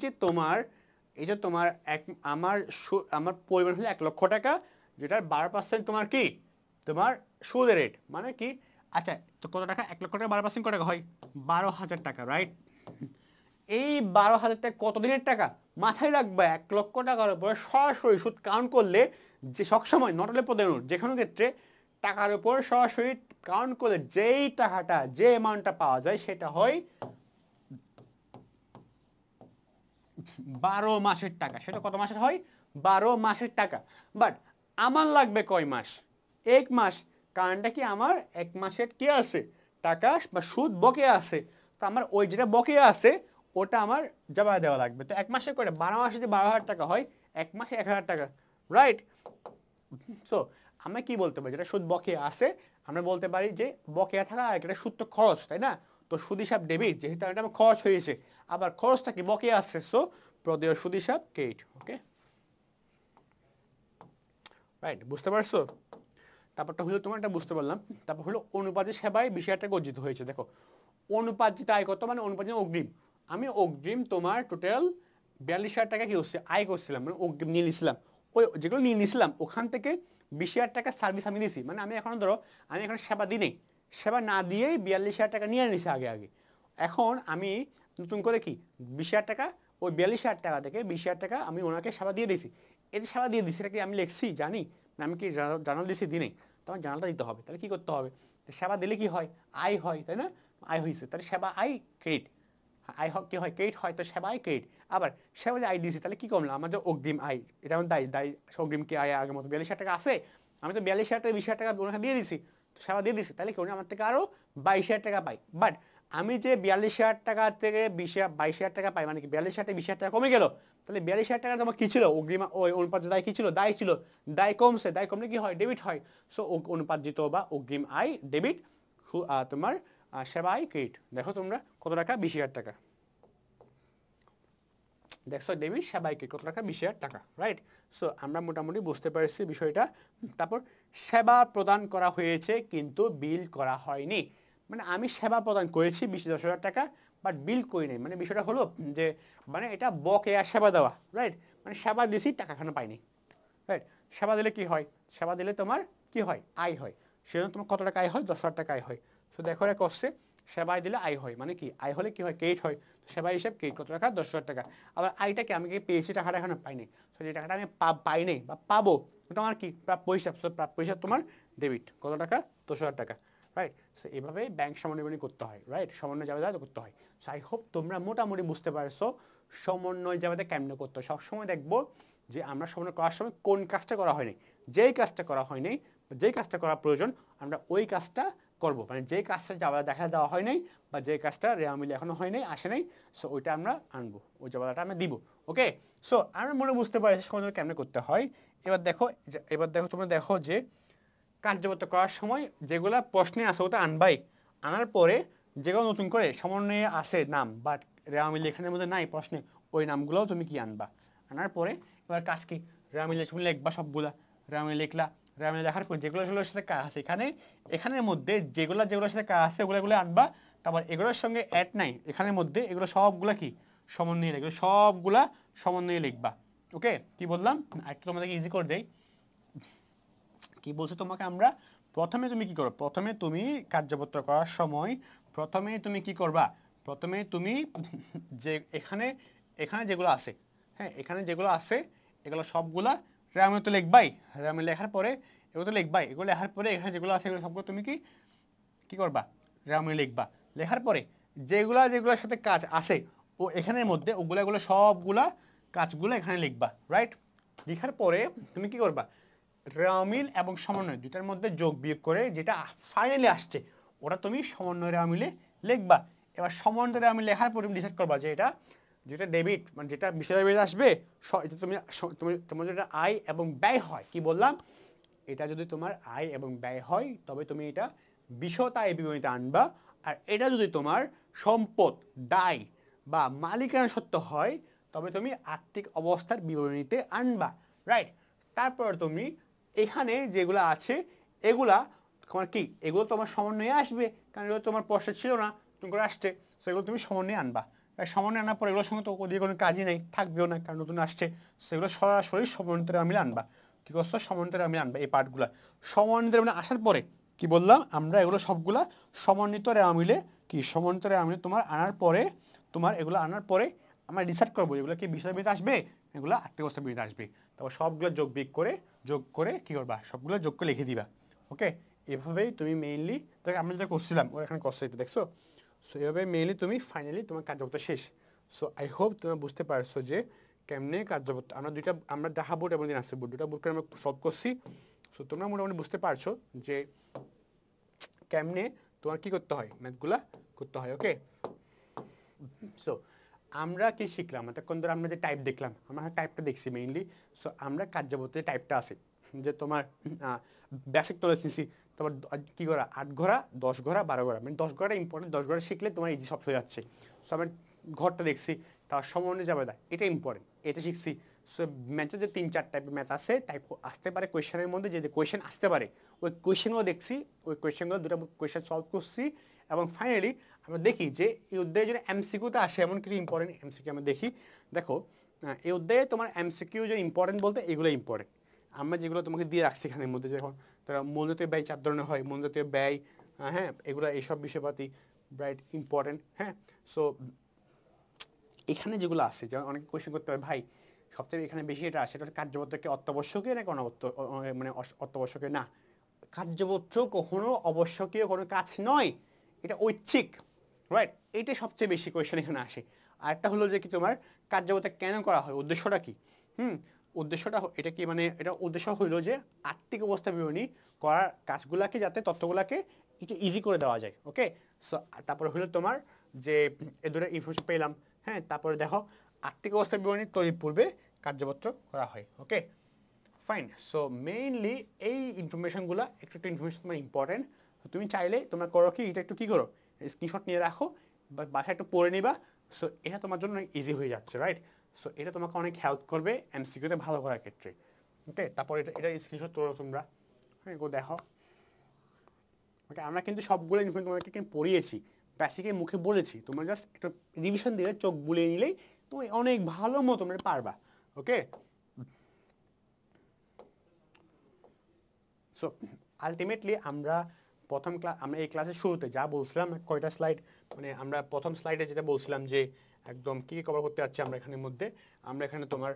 যে তোমার আমার পরিমাণ হলো 1 লক্ষ টাকা, যেটার 12% তোমার কি? তোমার সুদের রেট, মানে কি? আচ্ছা, তো কত টাকা? 1 লক্ষ টাকা 12% কত টাকা হয়? 12,000 টাকা, রাইট? এই 12,000 টাকা কত দিনের টাকা? মাথায় রাখবা 1 লক্ষ টাকার উপর সরাসরি সুদ কাউন্ট করলে, যে সবসময় নট অনলি প্রদেয় নোট, যে কোনো ক্ষেত্রে টাকার উপর সরাসরি কাউন্ট করলে যেই টাকাটা, যে অ্যামাউন্টটা পাওয়া যায় সেটা হয় 12 মাসের টাকা। সেটা কত মাসের হয়? 12 মাসের টাকা। বাট আমার লাগবে কয় মাস? 1 মাস। কারণটা কি আমার 1 মাসের কি আছে টাকা বা সুদ বকেয়া আছে, তো আমার ওই যেটা বকেয়া আছে ওটা আমার জমা দেওয়া লাগবে। তো 1 মাসে করে 12 মাসে যদি 12,000 টাকা হয়, 1 মাসে 1,000 টাকা, রাইট? সো আমরা কি বলতে পারি, যেটা সুদ বকেয়া আছে আমরা বলতে পারি যে বকেয়া থাকা আর একটা সুদ তো খরচ, তাই না? তো সুদ হিসাব ডেবিট, যেহেতু এটা আমার খরচ হয়েছে, আবার খরচটা কি বকেয়া আছে, সো প্রদেয় সুদ হিসাব ক্রেডিট। ওকে, রাইট, বুঝতে পারছো? তারপরটা হলো তোমার এটা বুঝতে পারলাম। তারপর হলো অনুপাতের সেবায় 20,000 টাকা অর্জিত হয়েছে। দেখো অনুপার্জিত আয় কত, মানে অনুপার্জিত অগ্রিম, আমি অগ্রিম তোমার টোটাল 42,000 টাকা কি হচ্ছে আয় করছিলাম, মানে অগ্রিম নিয়ে নিয়েছিলাম, ওই যেগুলো নিয়ে নিয়েছিলাম ওখান থেকে 20,000 টাকা সার্ভিস আমি দিয়েছি, মানে আমি এখন ধরো আমি এখন সেবা দিই নেই, সেবা না দিয়েই 42,000 টাকা নিয়ে নিয়েছি আগে আগে। এখন আমি নতুন করে কি 20,000 টাকা, ওই 42,000 টাকা থেকে 20,000 টাকা আমি ওনাকে সেবা দিয়ে দিয়েছি। এই যে সেবা দিয়ে দিয়েছি এটা কি আমি লিখছি জানি না, আমি কি জানাল দিয়েছি দিই নেই, তখন জানালটা দিতে হবে। তাহলে কী করতে হবে, সেবা দিলে কি হয় আয় হয়, তাই না? আয় হয়েছে, তাহলে সেবা আয় ক্রেডিট, আয় কি হয় ক্রেডিট হয়, তো সেবা আয় ক্রেডিট। আবার সেবা যে আয় দিয়েছি তাহলে কি করলাম, আমার যে অগ্রিম আয় এটা আমার দায়ী দায়ী অগ্রিম কি আয় আগের মতো 42,000 টাকা আছে, আমি তো 42,000 টাকা 20,000 টাকা ওনাকে দিয়ে দিছি, তো সেবা দিয়ে দিছি, তাহলে কি উনি আমার থেকে আরও 22,000 টাকা পাই। বাট আমি যে 42,000 টাকা থেকে 22,000 টাকা পাই, মানে কি 42,000 থেকে 20,000 টাকা কমে গেল, তাহলে 42,000 টাকা তোমার কী ছিল অগ্রিম, ওই অনুপাত দায় কী ছিল, দায় ছিল, দায় কমছে, দায় কমলে কি হয় ডেবিট হয়। সো অনুপার্জিত বা অগ্রিম আয় ডেবিট, তোমার সেবা আয় ক্রেডিট। দেখো তোমরা কত টাকা 20,000 টাকা, দেখছো ডেবিট সেবা আয় ক্রেডিট কত টাকা 20,000 টাকা, রাইট? সো আমরা মোটামুটি বুঝতে পারছি বিষয়টা। তারপর সেবা প্রদান করা হয়েছে কিন্তু বিল করা হয়নি, মানে আমি সেবা প্রদান করেছি 10,000 টাকা বাট বিল করি নাই, মানে বিষয়টা হলো যে মানে এটা বকেয়া সেবা দেওয়া, রাইট? মানে সেবা দিছি টাকা এখনো পাইনি, রাইট? সেবা দিলে কি হয়, সেবা দিলে তোমার কি হয় আয় হয়, সেজন্য তোমার কত টাকা আয় হয় 10,000 টাকা আয় হয়। সো দেখো এটা করছে সেবায় দিলে আয় হয়, মানে কি আয় হলে কি হয় ক্রেডিট হয়, সেবা হিসাব ক্রেডিট কত টাকা 10,000 টাকা। আবার আয়টাকে আমি কি পেয়েছি টাকাটা এখনো পাইনি, সো যে টাকাটা আমি পাই নাই বা পাবো ওটা আমার কি প্রাপ্য হিসাব, সো প্রাপ্য হিসাব তোমার ডেবিট কত টাকা 10,000 টাকা, রাইট? সো এভাবেই ব্যাংক সমন্বয় করতে হয়, রাইট? সমন্বয় জাবেদা করতে হয়। সো আই হোপ তোমরা মোটামুটি বুঝতে পারছো সমন্বয় জাবেদা কেমনে করতে হয়। সবসময় দেখবো যে আমরা সমন্বয় করার সময় কোন কাজটা করা হয়নি, যেই কাজটা করা হয়নি, যেই কাজটা করা প্রয়োজন আমরা ওই কাজটা করব, মানে যেই কাজটা জাবেদা দেখা দেওয়া হয় নাই বা যে কাজটা রেওয়া মিলে এখনো হয় নাই আসে নাই, সো ওইটা আমরা আনবো, ওই জাবেদাটা আমরা দিব। ওকে, সো আমরা মনে বুঝতে পারছি সমন্বয় কেমনে করতে হয়। এবার দেখো তোমরা দেখো যে কার্যবত্ত করার সময় যেগুলা প্রশ্নে আসে ওটা আনবাই, আনার পরে যেগুলো নতুন করে সমন্বয়ে আসে নাম বাট রেওয়ামিল এখানের মধ্যে নাই প্রশ্নে, ওই নামগুলোও তুমি কি আনবা, আনার পরে এবার কাজ কি রেওয়ামিল তুমি লিখবা সবগুলা, রেওয়ামিল লিখলা, রেওয়ামিল লেখার পর যেগুলোর সাথে কাজ আছে এখানের মধ্যে যেগুলোর সাথে কাজ আছে ওগুলো আনবা। তারপর এগুলোর সঙ্গে অ্যাড নাই এখানের মধ্যে, এগুলো সবগুলা কি সমন্বয়ে লিখবে, সবগুলা সমন্বয়ে লিখবা। ওকে, কি বললাম একটু তোমাদেরকে ইজি করে দেই, কি বলছে তোমাকে আমরা প্রথমে তুমি কি করো, প্রথমে তুমি কার্যপত্র করার সময় প্রথমে তুমি কি করবা, প্রথমে তুমি যে এখানে এখানে যেগুলো আছে, হ্যাঁ এখানে যেগুলো আছে এগুলো সবগুলা রেওয়ামিল তো লিখবাই, রেওয়ামিল লেখার পরে এগুলো তো লিখবাই, এগুলো লেখার পরে এখানে যেগুলো আছে এগুলো সবগুলো তুমি কি করবা রেওয়ামিল লিখবা, লেখার পরে যেগুলোর সাথে কাজ আছে ও এখানের মধ্যে ওগুলো সবগুলা কাজগুলো এখানে লিখবা, রাইট? লেখার পরে তুমি কি করবা রেওয়ামিল এবং সমন্বয় দুটার মধ্যে যোগ বিয়োগ করে যেটা ফাইনালি আসছে ওটা তুমি সমন্বয় রেওয়ামিলে লিখবা। এবার সমন্বয় রেওয়ামিল লেখার পর তুমি ডিসাইড করবা যে যেটা ডেবিট মানে যেটা বিষয় আসবে, এটা তোমার যেটা আয় এবং ব্যয় হয়, কি বললাম এটা যদি তোমার আয় এবং ব্যয় হয় তবে তুমি এটা বিশদ আয় বিবরণীতে আনবা, আর এটা যদি তোমার সম্পদ দায় বা মালিকানা সত্ত্ব হয় তবে তুমি আর্থিক অবস্থার বিবরণীতে আনবা, রাইট? তারপর তুমি এখানে যেগুলো আছে এগুলা তোমার কি এগুলো তোমার সমন্বয়ে আসবে, কারণ এগুলো তোমার প্রশ্ন ছিল না তুমি করে আসছে, সো এগুলো তুমি সমন্বয়ে আনবা। সমন্বয়ে আনার পর এগুলোর সঙ্গে তো ওদিকে কোনো কাজই নেই থাকবেও না কারণ নতুন আসছে, সেগুলো সরাসরি সমন্বিত রেওয়ামিলে আনবা। কি করছো সমন্বিত রেওয়ামিলে আনবা এই পার্টগুলো, সমন্বিত রেওয়ামিলে আসার পরে কি বললাম আমরা এগুলো সবগুলা সমন্বিত রেওয়ামিলে সমন্বিত রেওয়ামিলে তোমার আনার পরে এগুলো আনার পরে আমরা ডিসাইড করবো এগুলো কি বিষয় বিধি আসবে এগুলো আর্থিক অবস্থা বিধি আসবে, তারপর সবগুলো যোগ করে কি করবা সবগুলো যোগ করে লিখে দিবা। ওকে, এভাবেই তুমি মেইনলি আমরা যেটা করছিলাম ও এখানে করছে এটা দেখছো, সো এভাবে মেইনলি তুমি ফাইনালি তোমার কার্যকর্তা শেষ। সো আই হোপ তুমি বুঝতে পারছো যে কেমনে কার্যকর্তা আমরা দেখাবো এবং দিন আসছে দুটা বোর্ড করে আমরা সলভ করছি। সো তোমরা মোটামুটি বুঝতে পারছো যে কেমনে তোমার কি করতে হয়, ম্যাথগুলা করতে হয়। ওকে, সো আমরা কি শিখলাম, এতক্ষণ ধরে আমরা যে টাইপ দেখলাম, আমরা টাইপটা দেখছি মেইনলি। সো আমরা কার্যপত্রে টাইপটা আছে যে তোমার বেসিক নলেজ নিছি, তোমার কী ঘোরা 8 ঘোরা 10 ঘোরা 12 ঘোরা, মানে 10 ঘোরাটা ইম্পর্টেন্ট, 10 ঘোরা শিখলে তোমার ইজি সব হয়ে যাচ্ছে। সো আমরা ঘরটা দেখছি, তার সমন্বয় যাবে না, এটা ইম্পর্টেন্ট, এটা শিখছি। সো ম্যাথে যে 3-4 টাইপের ম্যাথ আছে, টাইপ আসতে পারে কোয়েশ্চেনের মধ্যে, যে কোয়েশ্চেন আসতে পারে ওই কোয়েশ্চেনগুলো দেখছি, ওই কোয়েশ্চেনগুলো দুটো কোয়েশ্চেন সলভ করছি। এবং ফাইনালি আমরা দেখি যে এই অধ্যায়ে যদি এমসিকিউতে আসে এমন কিছু ইম্পর্টেন্ট এমসিকিউ আমরা দেখি। দেখো এই অধ্যায়ে তোমার এমসিকিউ যে ইম্পর্টেন্ট বলতে এগুলো ইম্পর্টেন্ট, আমরা যেগুলো তোমাকে দিয়ে রাখছি এখানের মধ্যে, যখন তারা মূলজাতীয় ব্যয় 4 ধরনের হয়, মূলজাতীয় ব্যয়, হ্যাঁ এগুলো এইসব বিষয়পাতি রাইট ইম্পর্টেন্ট। হ্যাঁ, সো এখানে যেগুলো আছে, যেমন অনেকে কোয়েশ্চেন করতে হবে ভাই সবচেয়ে এখানে বেশি এটা আসে, এটা কার্যপত্রকে অত্যাবশ্যকীয় নাকি মানে অত্যাবশ্যকীয় না। কার্যপত্র কখনো অবশ্যকীয় কোনো কাজ নয়, এটা ঐচ্ছিক, রাইট, এটা সবচেয়ে বেশি কোয়েশ্চেন এখানে আসে। আরেকটা হলো যে কি তোমার কার্যপত্র কেন করা হয়, উদ্দেশ্যটা কি। উদ্দেশ্যটা এটা কি, মানে এটা উদ্দেশ্য হইলো যে আর্থিক অবস্থা বিবরণী করার কাজগুলাকে যাতে তথ্যগুলাকে একটু ইজি করে দেওয়া যায়। ওকে, সো তারপরে হলো তোমার যে এ ধরে ইনফরমেশন পেলাম, হ্যাঁ তারপরে দেখো আর্থিক অবস্থা বিবরণী তৈরির পূর্বে কার্যপত্র করা হয়। ওকে ফাইন, সো মেইনলি এই ইনফরমেশনগুলো একটু ইনফরমেশন তোমার ইম্পর্টেন্ট। তুমি চাইলে তোমরা করো কি, এটা একটু কী করো স্ক্রিনশট নিয়ে রাখো বা বাসায় একটু পড়ে নিবা। সো এটা তোমার জন্য ইজি হয়ে যাচ্ছে, রাইট। সো এটা তোমাকে অনেক হেল্প করবে এমসিকিউতে ভালো করার ক্ষেত্রে। ওকে, তারপর এটা স্ক্রিনশট তোলো তোমরা, হ্যাঁ গো দেখো। ওকে, আমরা কিন্তু সবগুলো ইনফরমেশন তোমাকে কিন্তু পড়িয়েছি, বেসিকে মুখে বলেছি, তোমরা জাস্ট একটু রিভিশন দিলে চোখ বুলিয়ে নিলেই তুমি অনেক ভালো মতো তোমরা পারবা। ওকে, সো আলটিমেটলি আমরা আমরা এই ক্লাসের শুরুতে যা বলছিলাম, কয়টা স্লাইড, মানে আমরা প্রথম স্লাইডে যেটা বলছিলাম যে একদম কী কভার করতে যাচ্ছি আমরা এখানের মধ্যে, আমরা এখানে তোমার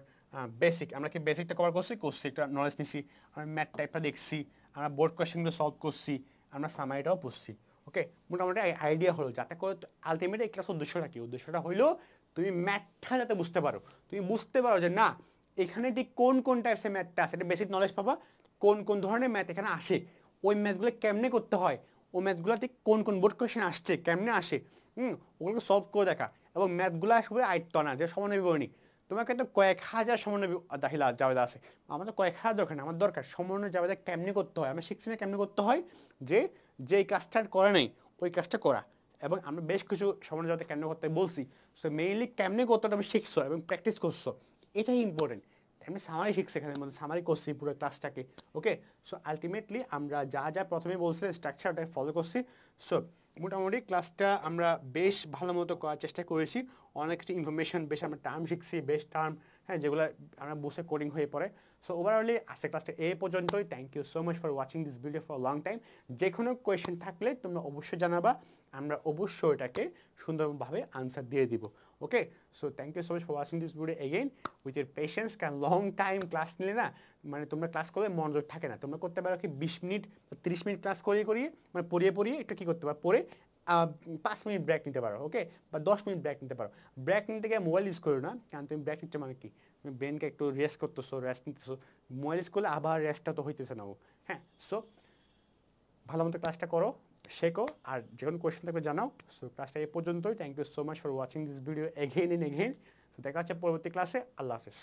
বেসিক, আমরা কি বেসিকটা কভার করছি একটা নলেজ নিছি, আমরা ম্যাথ টাইপটা দেখছি, আমরা বোর্ড কোয়েশ্চেনগুলো সলভ করছি, আমরা সামারিটাও বুঝছি। ওকে, মোটামুটি আইডিয়া হলো, যাতে করে আলটিমেটলি এই ক্লাসের উদ্দেশ্যটা কি, উদ্দেশ্যটা হইলো তুমি ম্যাথটা যাতে বুঝতে পারো, তুমি বুঝতে পারো যে না এখানে ঠিক কোন কোন টাইপসের ম্যাথটা আছে, এটা বেসিক নলেজ পাবা, কোন কোন ধরনের ম্যাথ এখানে আসে, ওই ম্যাথগুলো কেমনে করতে হয়, ওই ম্যাথগুলোতে কোন কোন বোর্ড কোয়েশ্চেন আসছে, কেমনে আসে, ওগুলোকে সলভ করে দেখা। এবং ম্যাথগুলো আসবে আয়ত্ত না, যে সমন্বয় বিবরণী, তোমাকে তো কয়েক হাজার সমন্বয় দাখিলা জাবেদা আছে, আমাদের কয়েক হাজার দরকার না, আমার দরকার সমন্বয় জাবেদা কেমনে করতে হয়, আমরা শিখছি না কেমনে করতে হয়, যে যেই কাজটা করে নাই ওই কাজটা করা। এবং আমরা বেশ কিছু সমন্বয় জাবেদা কেমনে করতে বলছি, সো মেইনলি কেমনে করতে তুমি শিখছো এবং প্র্যাকটিস করছো, এটাই ইম্পর্টেন্ট। আমি সামারি শিখছি এখানের মধ্যে, সামারি করছি পুরো ক্লাসটাকে। ওকে, সো আলটিমেটলি আমরা যা যা প্রথমে বলছিলাম স্ট্রাকচার ওটাকে ফলো করছি। সো মোটামুটি ক্লাসটা আমরা বেশ ভালো মতো করার চেষ্টা করেছি, অনেক কিছু ইনফরমেশন, বেশ আমরা টার্ম শিখছি, বেশ টার্ম, হ্যাঁ যেগুলো আমরা বুঝে কোডিং হয়ে পড়ে। সো ওভারঅলি আজকে ক্লাসটা এই পর্যন্তই। Thank you so much for watching this video for long time. যে কোনো কোয়েশ্চেন থাকলে তোমরা অবশ্যই জানাবা, আমরা অবশ্যই এটাকে সুন্দরভাবে আনসার দিয়ে দিব। Okay, so thank you so much for watching this video again with your patience. কারণ লং টাইম ক্লাস নিলে না, মানে তোমরা ক্লাস করলে মনোযোগ থাকে না, তোমরা করতে পারো কি 20 মিনিট 30 মিনিট ক্লাস করিয়ে মানে পড়িয়ে একটু কী করতে পারো, পড়ে 5 মিনিট ব্রেক নিতে পারো। ওকে, বা 10 মিনিট ব্রেক নিতে পারো। ব্রেক নিতে গিয়ে মোবাইল ইউজ করো না, কারণ তুমি ব্রেক নিচ্ছ মানে কি, তুমি ব্রেনকে একটু রেস্ট করতেছো, রেস্ট নিতেছো, মোবাইল ইউজ করলে আবার রেস্টটা তো হইতেছে না। হ্যাঁ, সো ভালো মতো ক্লাসটা করো, শেখো, আর যে কোনো কোয়েশ্চেন থাকলে জানাও। সো ক্লাসটা এই পর্যন্তই। Thank you so much for watching this video again and again. তো দেখা হচ্ছে পরবর্তী ক্লাসে। আল্লাহ হাফিজ।